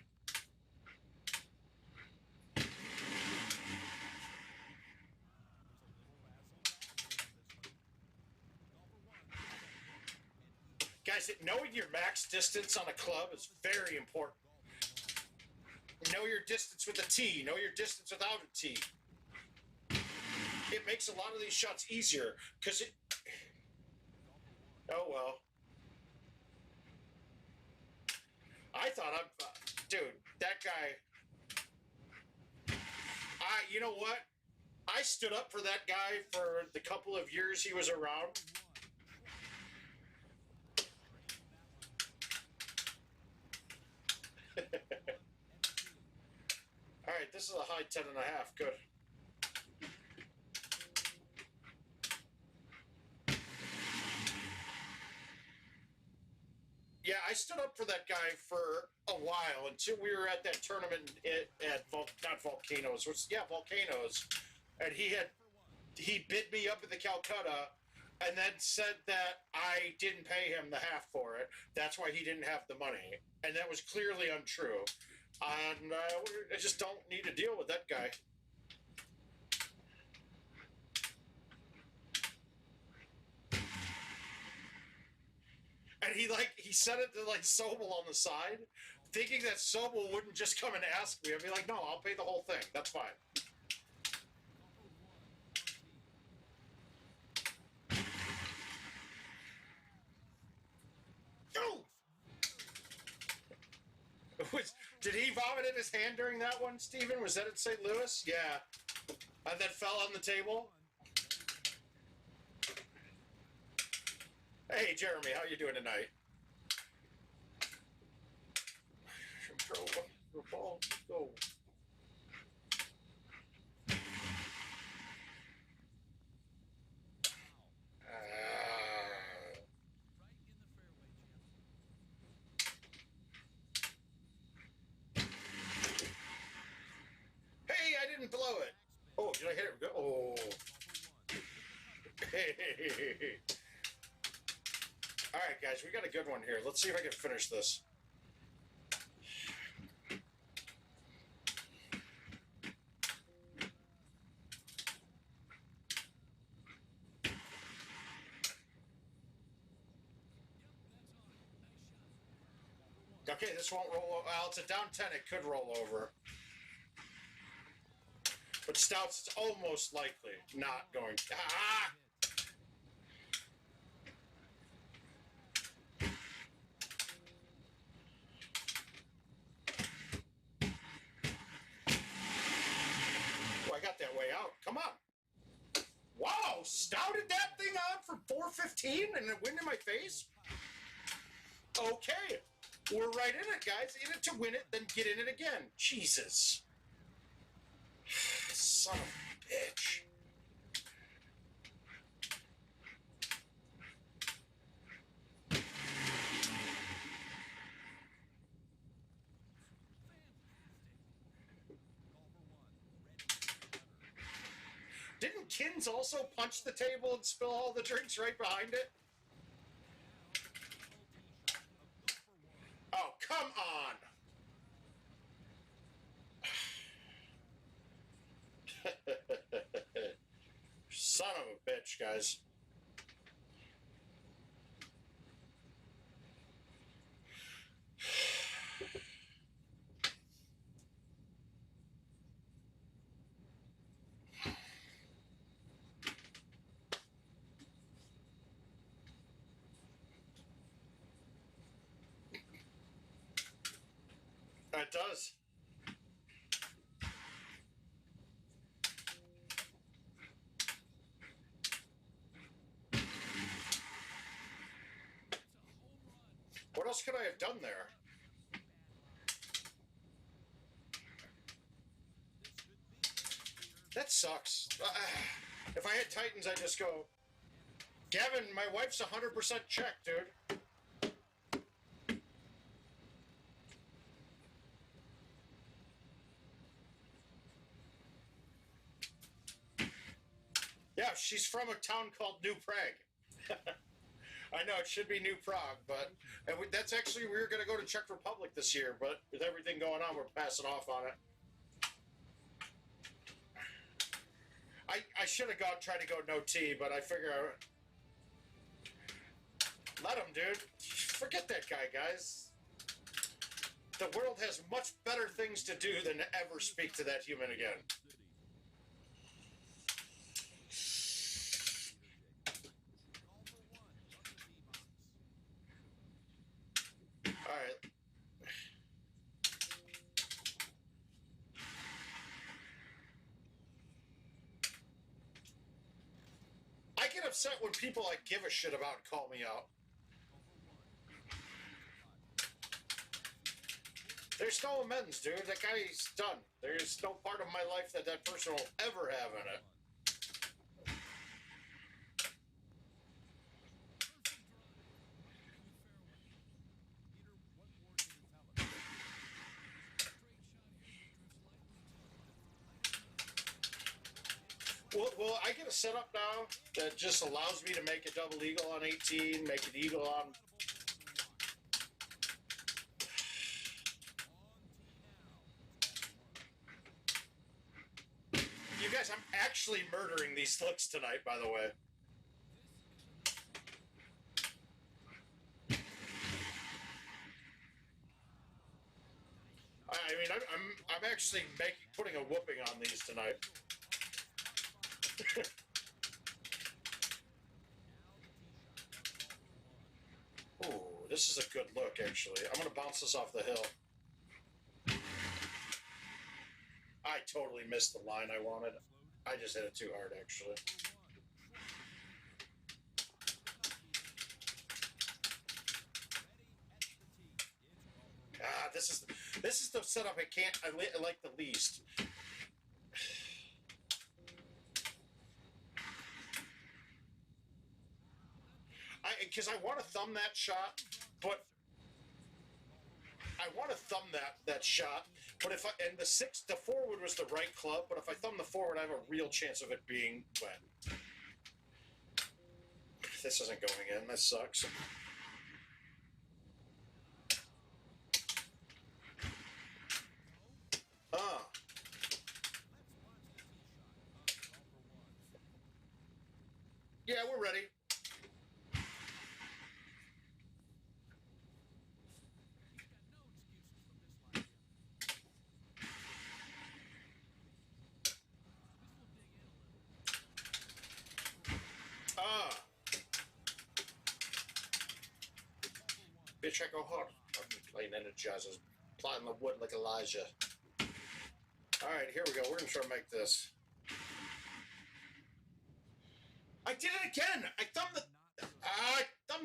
Guys, knowing your max distance on a club is very important. Know your distance with a tee. Know your distance without a tee. It makes a lot of these shots easier because it... Oh, well. I thought I'm... dude, that guy... You know what? I stood up for that guy for the couple of years he was around. All right, this is a high 10.5. Good. Yeah, I stood up for that guy for a while until we were at that tournament at not Volcanoes, Volcanoes, and he bid me up at the Calcutta, and then said that I didn't pay him the half for it. That's why he didn't have the money, and that was clearly untrue. And I just don't need to deal with that guy. And And he sent it to like Sobel on the side, thinking that Sobel wouldn't just come and ask me. I'd be like, no, I'll pay the whole thing. That's fine. No! Did he vomit in his hand during that one, Steven? Was that at St. Louis? Yeah. And then fell on the table? Hey, Jeremy, how you doing tonight? Go. Hey, I didn't blow it. Oh, did I hit it? Oh. Hey. All right, guys, we got a good one here. Let's see if I can finish this. Okay, this won't roll over. Well, it's a down 10. It could roll over. But Stouts, it's almost likely not going to. Ah! Oh, I got that way out. Come on. Wow, Stouted that thing on for 415 and it went in my face? Okay. We're right in it, guys. In it to win it, then get in it again. Jesus. Son of a bitch. Didn't Kins also punch the table and spill all the drinks right behind it? Oh, come on. Son of a bitch, guys. It does. What else could I have done there? That sucks. If I had Titans, I'd just go, Gavin, my wife's 100% check, dude. Yeah, she's from a town called New Prague. I know it should be New Prague, but that's actually, we were going to go to Czech Republic this year, but with everything going on, we're passing off on it. I should have tried to go no tea, but I figure let him, dude. Forget that guy, guys. The world has much better things to do than to ever speak to that human again. All right. I get upset when people I give a shit about call me out. There's no amends, dude. That guy's done. There's no part of my life that person will ever have in it. Well, I get a setup now that just allows me to make a double eagle on 18, make an eagle on... You guys, I'm actually murdering these looks tonight, by the way. I mean, I'm actually putting a whooping on these tonight. Ooh, this is a good look, actually. I'm going to bounce this off the hill. I totally missed the line I wanted. I just hit it too hard, actually. Ah, this is the setup I like the least. Because I want to thumb that shot, but I want to thumb that shot. But the forward was the right club. But if I thumb the forward, I have a real chance of it being wet. This isn't going in. This sucks. Yeah, we're ready. Bitch, I go hard. I'm playing Energizers. Plotting the wood like Elijah. Alright, here we go. We're going to try to make this. I did it again! I thumbed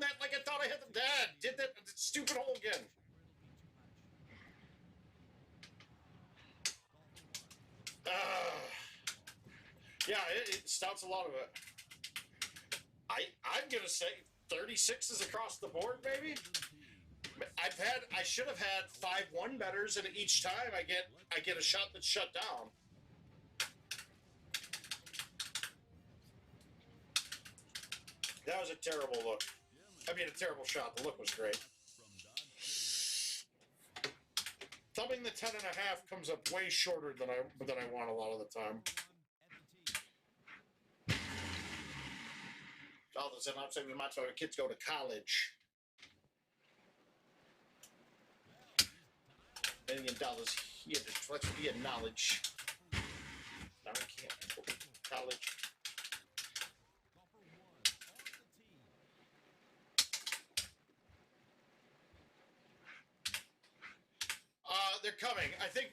that like I thought I had the dad. Did that stupid hole again. Yeah, it stops a lot of it. I'm going to say 36s across the board, maybe? I should have had 5-1 betters, and each time I get a shot that's shut down. That was a terrible look. I mean, a terrible shot. The look was great. Thumbing the 10.5 comes up way shorter than I want a lot of the time. $1, and I'm saying we might as well kids go to college. $1 million here to be a knowledge. Now I can't go to college. They're coming. I think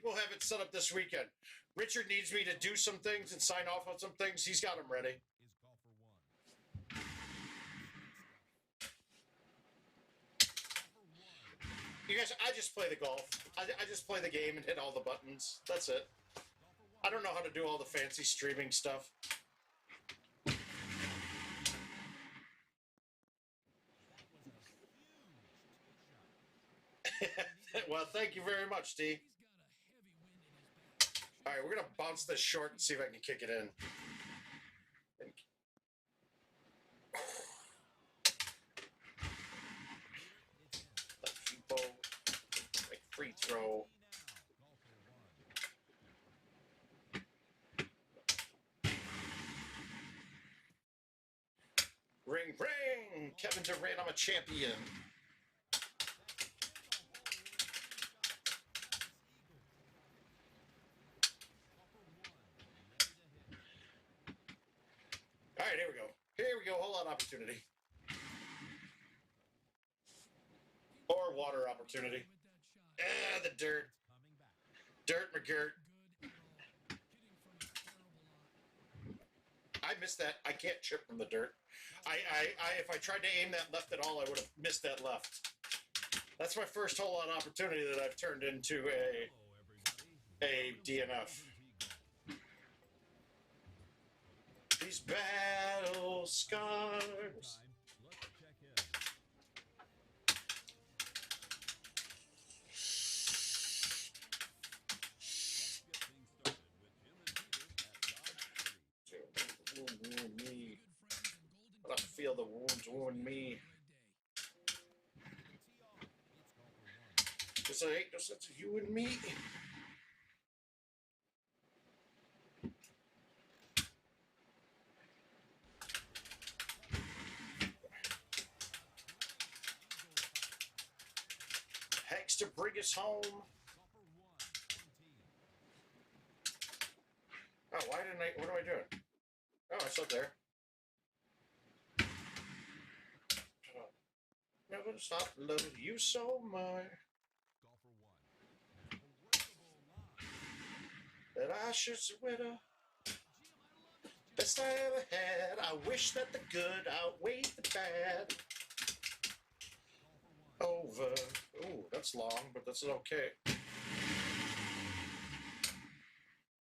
we'll have it set up this weekend. Richard needs me to do some things and sign off on some things. He's got them ready. You guys, I just play the golf. I just play the game and hit all the buttons. That's it. I don't know how to do all the fancy streaming stuff. Well, thank you very much, D. All right, we're going to bounce this short and see if I can kick it in. Like free throw. Ring, ring! Kevin Durant, I'm a champion. All right, here we go. Here we go. Hold on, opportunity. Or water opportunity. The dirt. Dirt McGirt. I missed that. I can't chip from the dirt. If I tried to aim that left at all, I would have missed that left. That's my first hole on opportunity that I've turned into a DNF. These battle scars. I feel the wounds wound me. Cause I ain't no sense of you and me. Hanks to bring us home. didn't I? What am I doing? Oh, it's up there. Never stop loving you so much Golfer 1. Unbreakable line. that I should sweater. Jim, I love this jump. Best I ever had. I wish that the good outweighed the bad. Golfer 1. Over. Ooh, that's long, but that's okay.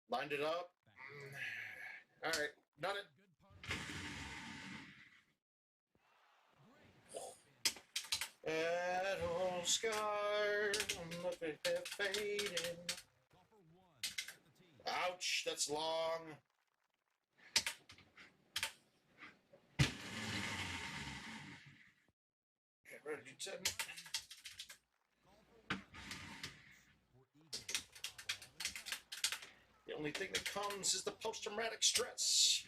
Lined it up. All right, done it. Good putter. Great. That old scar, look at it fading. Golfer 1 at the tee. Ouch, that's long. Okay, ready to 10. Golfer 1. For eagle. The only thing that comes is the post-traumatic stress.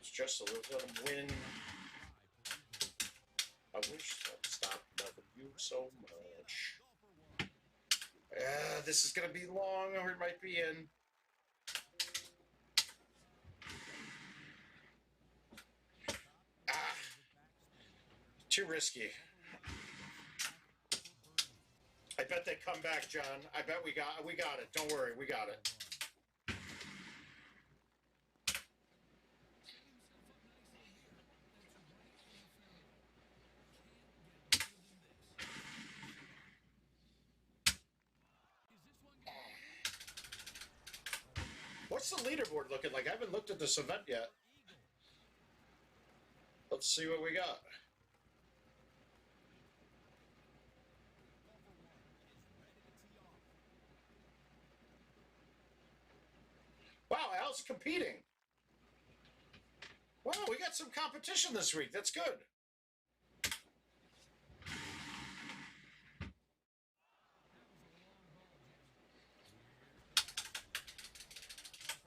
It's just a little win. I wish I'd stop loving you so much. This is going to be long, or it might be in. Too risky. I bet they come back, John. I bet we got it. Don't worry, we got it. What's the leaderboard looking like? I haven't looked at this event yet. Let's see what we got. Wow, Al's competing. Wow, we got some competition this week. That's good.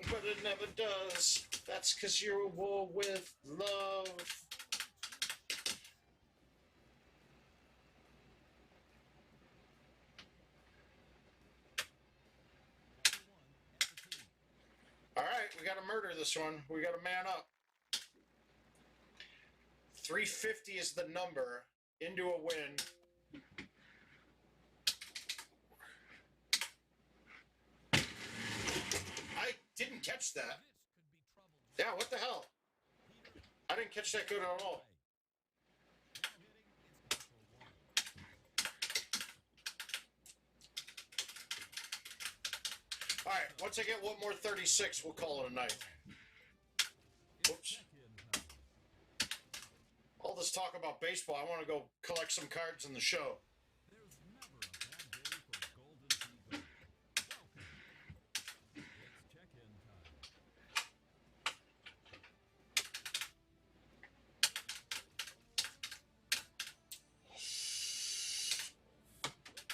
But it never does. That's because you're a war with love. All right, we got to murder this one. We got to man up. 350 is the number. Into a win. I didn't catch that. Yeah, what the hell? I didn't catch that good at all. All right, once I get one more 36, we'll call it a night. Oops. All this talk about baseball, I want to go collect some cards in the show. There's never a bad day for Golden Eagle. Welcome. It's check-in time.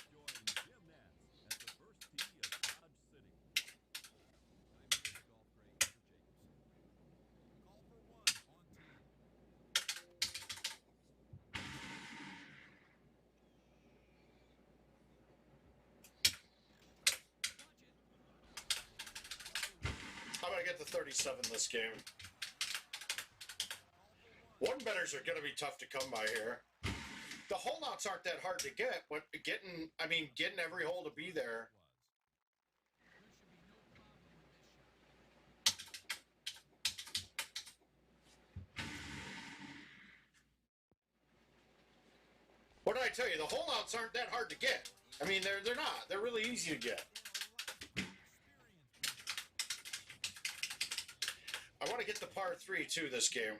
Join Jim Nance at the first tee of Dodge City. I'm here with golf great Mr. Jacobson. Golfer 1 on tee. How about I get the 37 this game? One betters are going to be tough to come by here. The holdouts aren't that hard to get, but getting every hole to be there. What did I tell you? The holdouts aren't that hard to get. I mean, they're not. They're really easy to get. I want to get the par 3 too this game.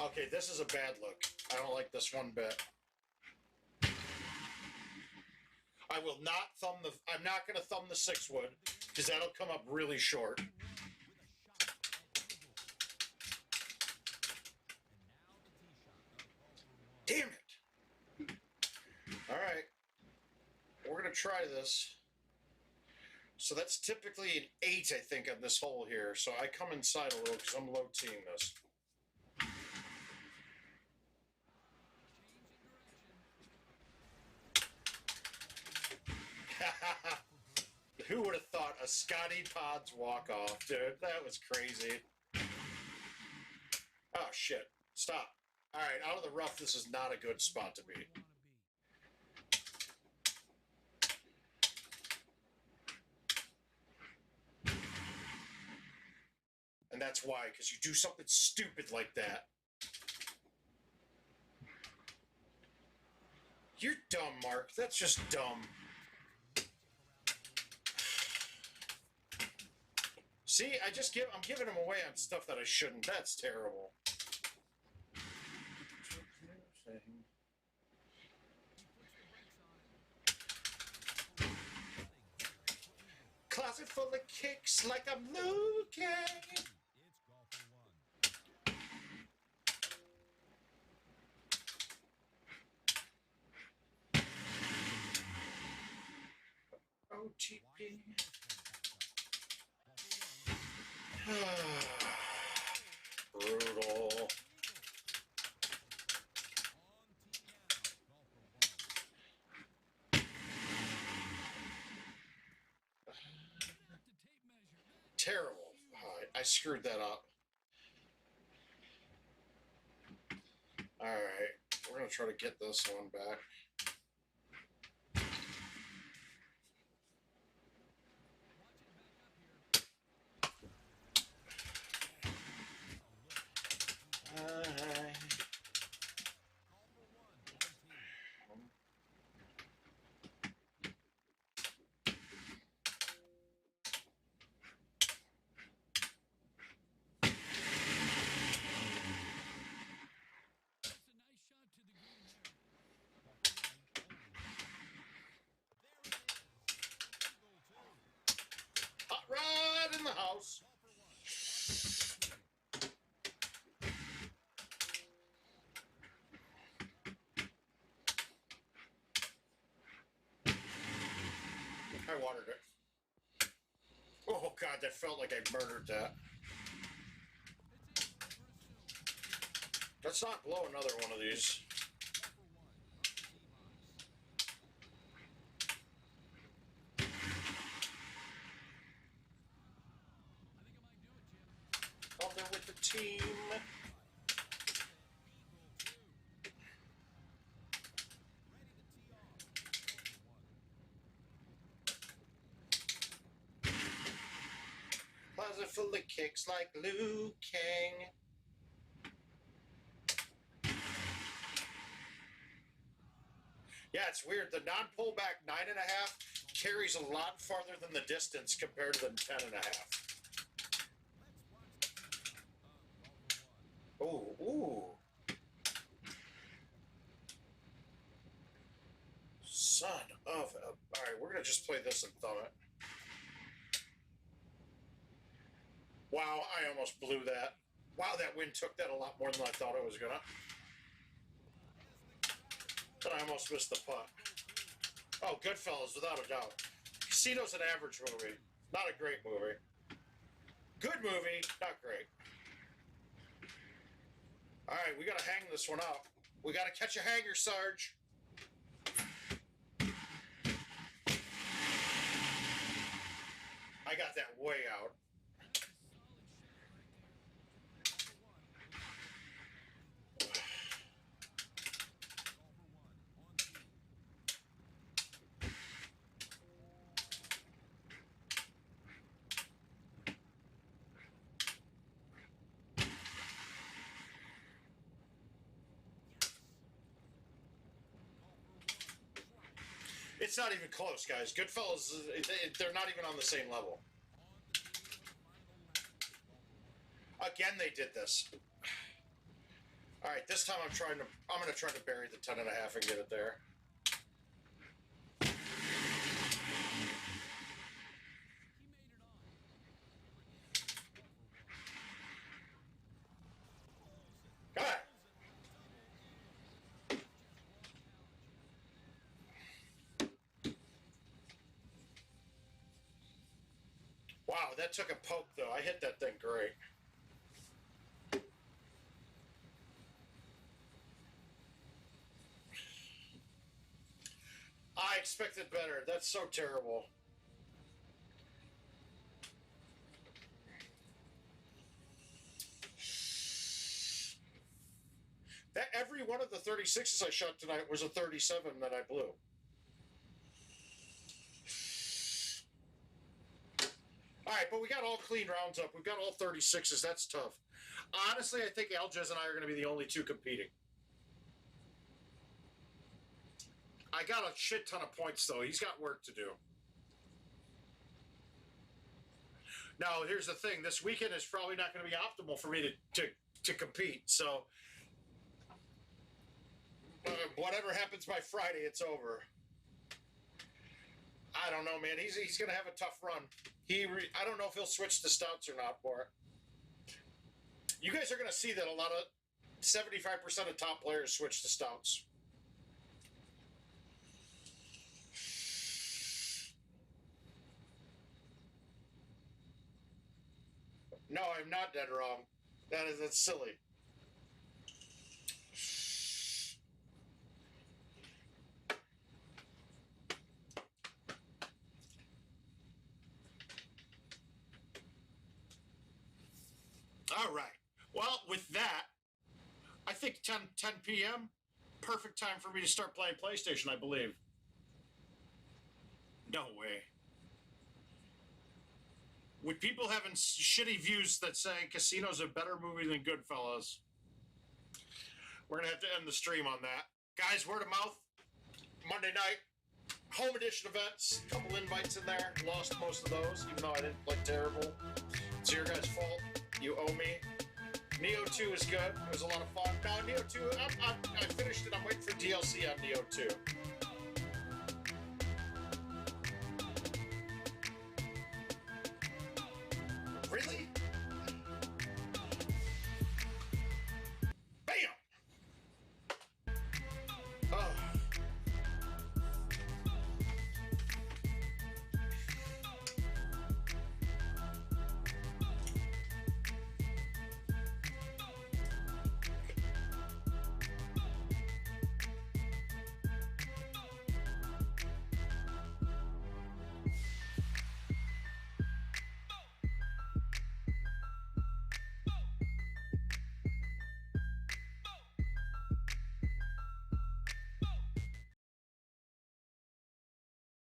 Okay, this is a bad look. I don't like this one bit. I will not thumb the... I'm not going to thumb the 6-wood, because that'll come up really short. Damn it! Alright. We're going to try this. So that's typically an 8, I think, on this hole here. So I come inside a little because I'm low teeing this. Who would have thought a Scotty Pods walk-off, dude? That was crazy. Oh, shit. Stop. All right, out of the rough, this is not a good spot to be. And that's why, because you do something stupid like that. You're dumb, Mark. That's just dumb. See, I'm giving him away on stuff that I shouldn't. That's terrible. Closet full of kicks like I'm looking. OTP. Brutal. Terrible. I screwed that up. Alright. We're going to try to get this one back. Hot rod in the house. I watered it. Oh, God, that felt like I murdered that. Let's not blow another one of these. Up there with the team. Closet full of kicks like Liu Kang. Yeah, it's weird. The non-pullback 9.5 carries a lot farther than the distance compared to the 10.5. Ooh, ooh. Son of a... Alright, we're going to just play this and thumb it. Wow, I almost blew that. Wow, that wind took that a lot more than I thought it was going to. But I almost missed the putt. Oh, Goodfellas, without a doubt. Casino's an average movie. Not a great movie. Good movie, not great. All right, we got to hang this one up. We got to catch a hanger, Sarge. I got that way out. It's not even close, guys. Goodfellas, they're not even on the same level. Again, they did this. All right, this time I'm going to try to bury the 10.5 and get it there. All right. Wow, that took a poke, though. I hit that thing great. I expected better. That's so terrible. That every one of the 36s I shot tonight was a 37 that I blew. All right, but we got all clean rounds up. We've got all 36s. That's tough. Honestly, I think Algez and I are going to be the only two competing. I got a shit ton of points, though. He's got work to do. Now, here's the thing. This weekend is probably not going to be optimal for me to compete. So, whatever happens by Friday, it's over. I don't know, man. He's going to have a tough run. I don't know if he'll switch to stouts or not for it. You guys are going to see that a lot of 75% of top players switch to stouts. No, I'm not dead wrong. That's silly. All right. Well, with that, I think 10 p.m., perfect time for me to start playing PlayStation, I believe. No way. With people having shitty views that say Casino's a better movie than Goodfellas, we're going to have to end the stream on that. Guys, word of mouth, Monday night, home edition events, a couple invites in there. Lost most of those, even though I didn't play terrible. It's your guys' fault. You owe me. Neo 2 is good. It was a lot of fun. Now, Neo 2, I finished it. I'm waiting for DLC on Neo 2. Really?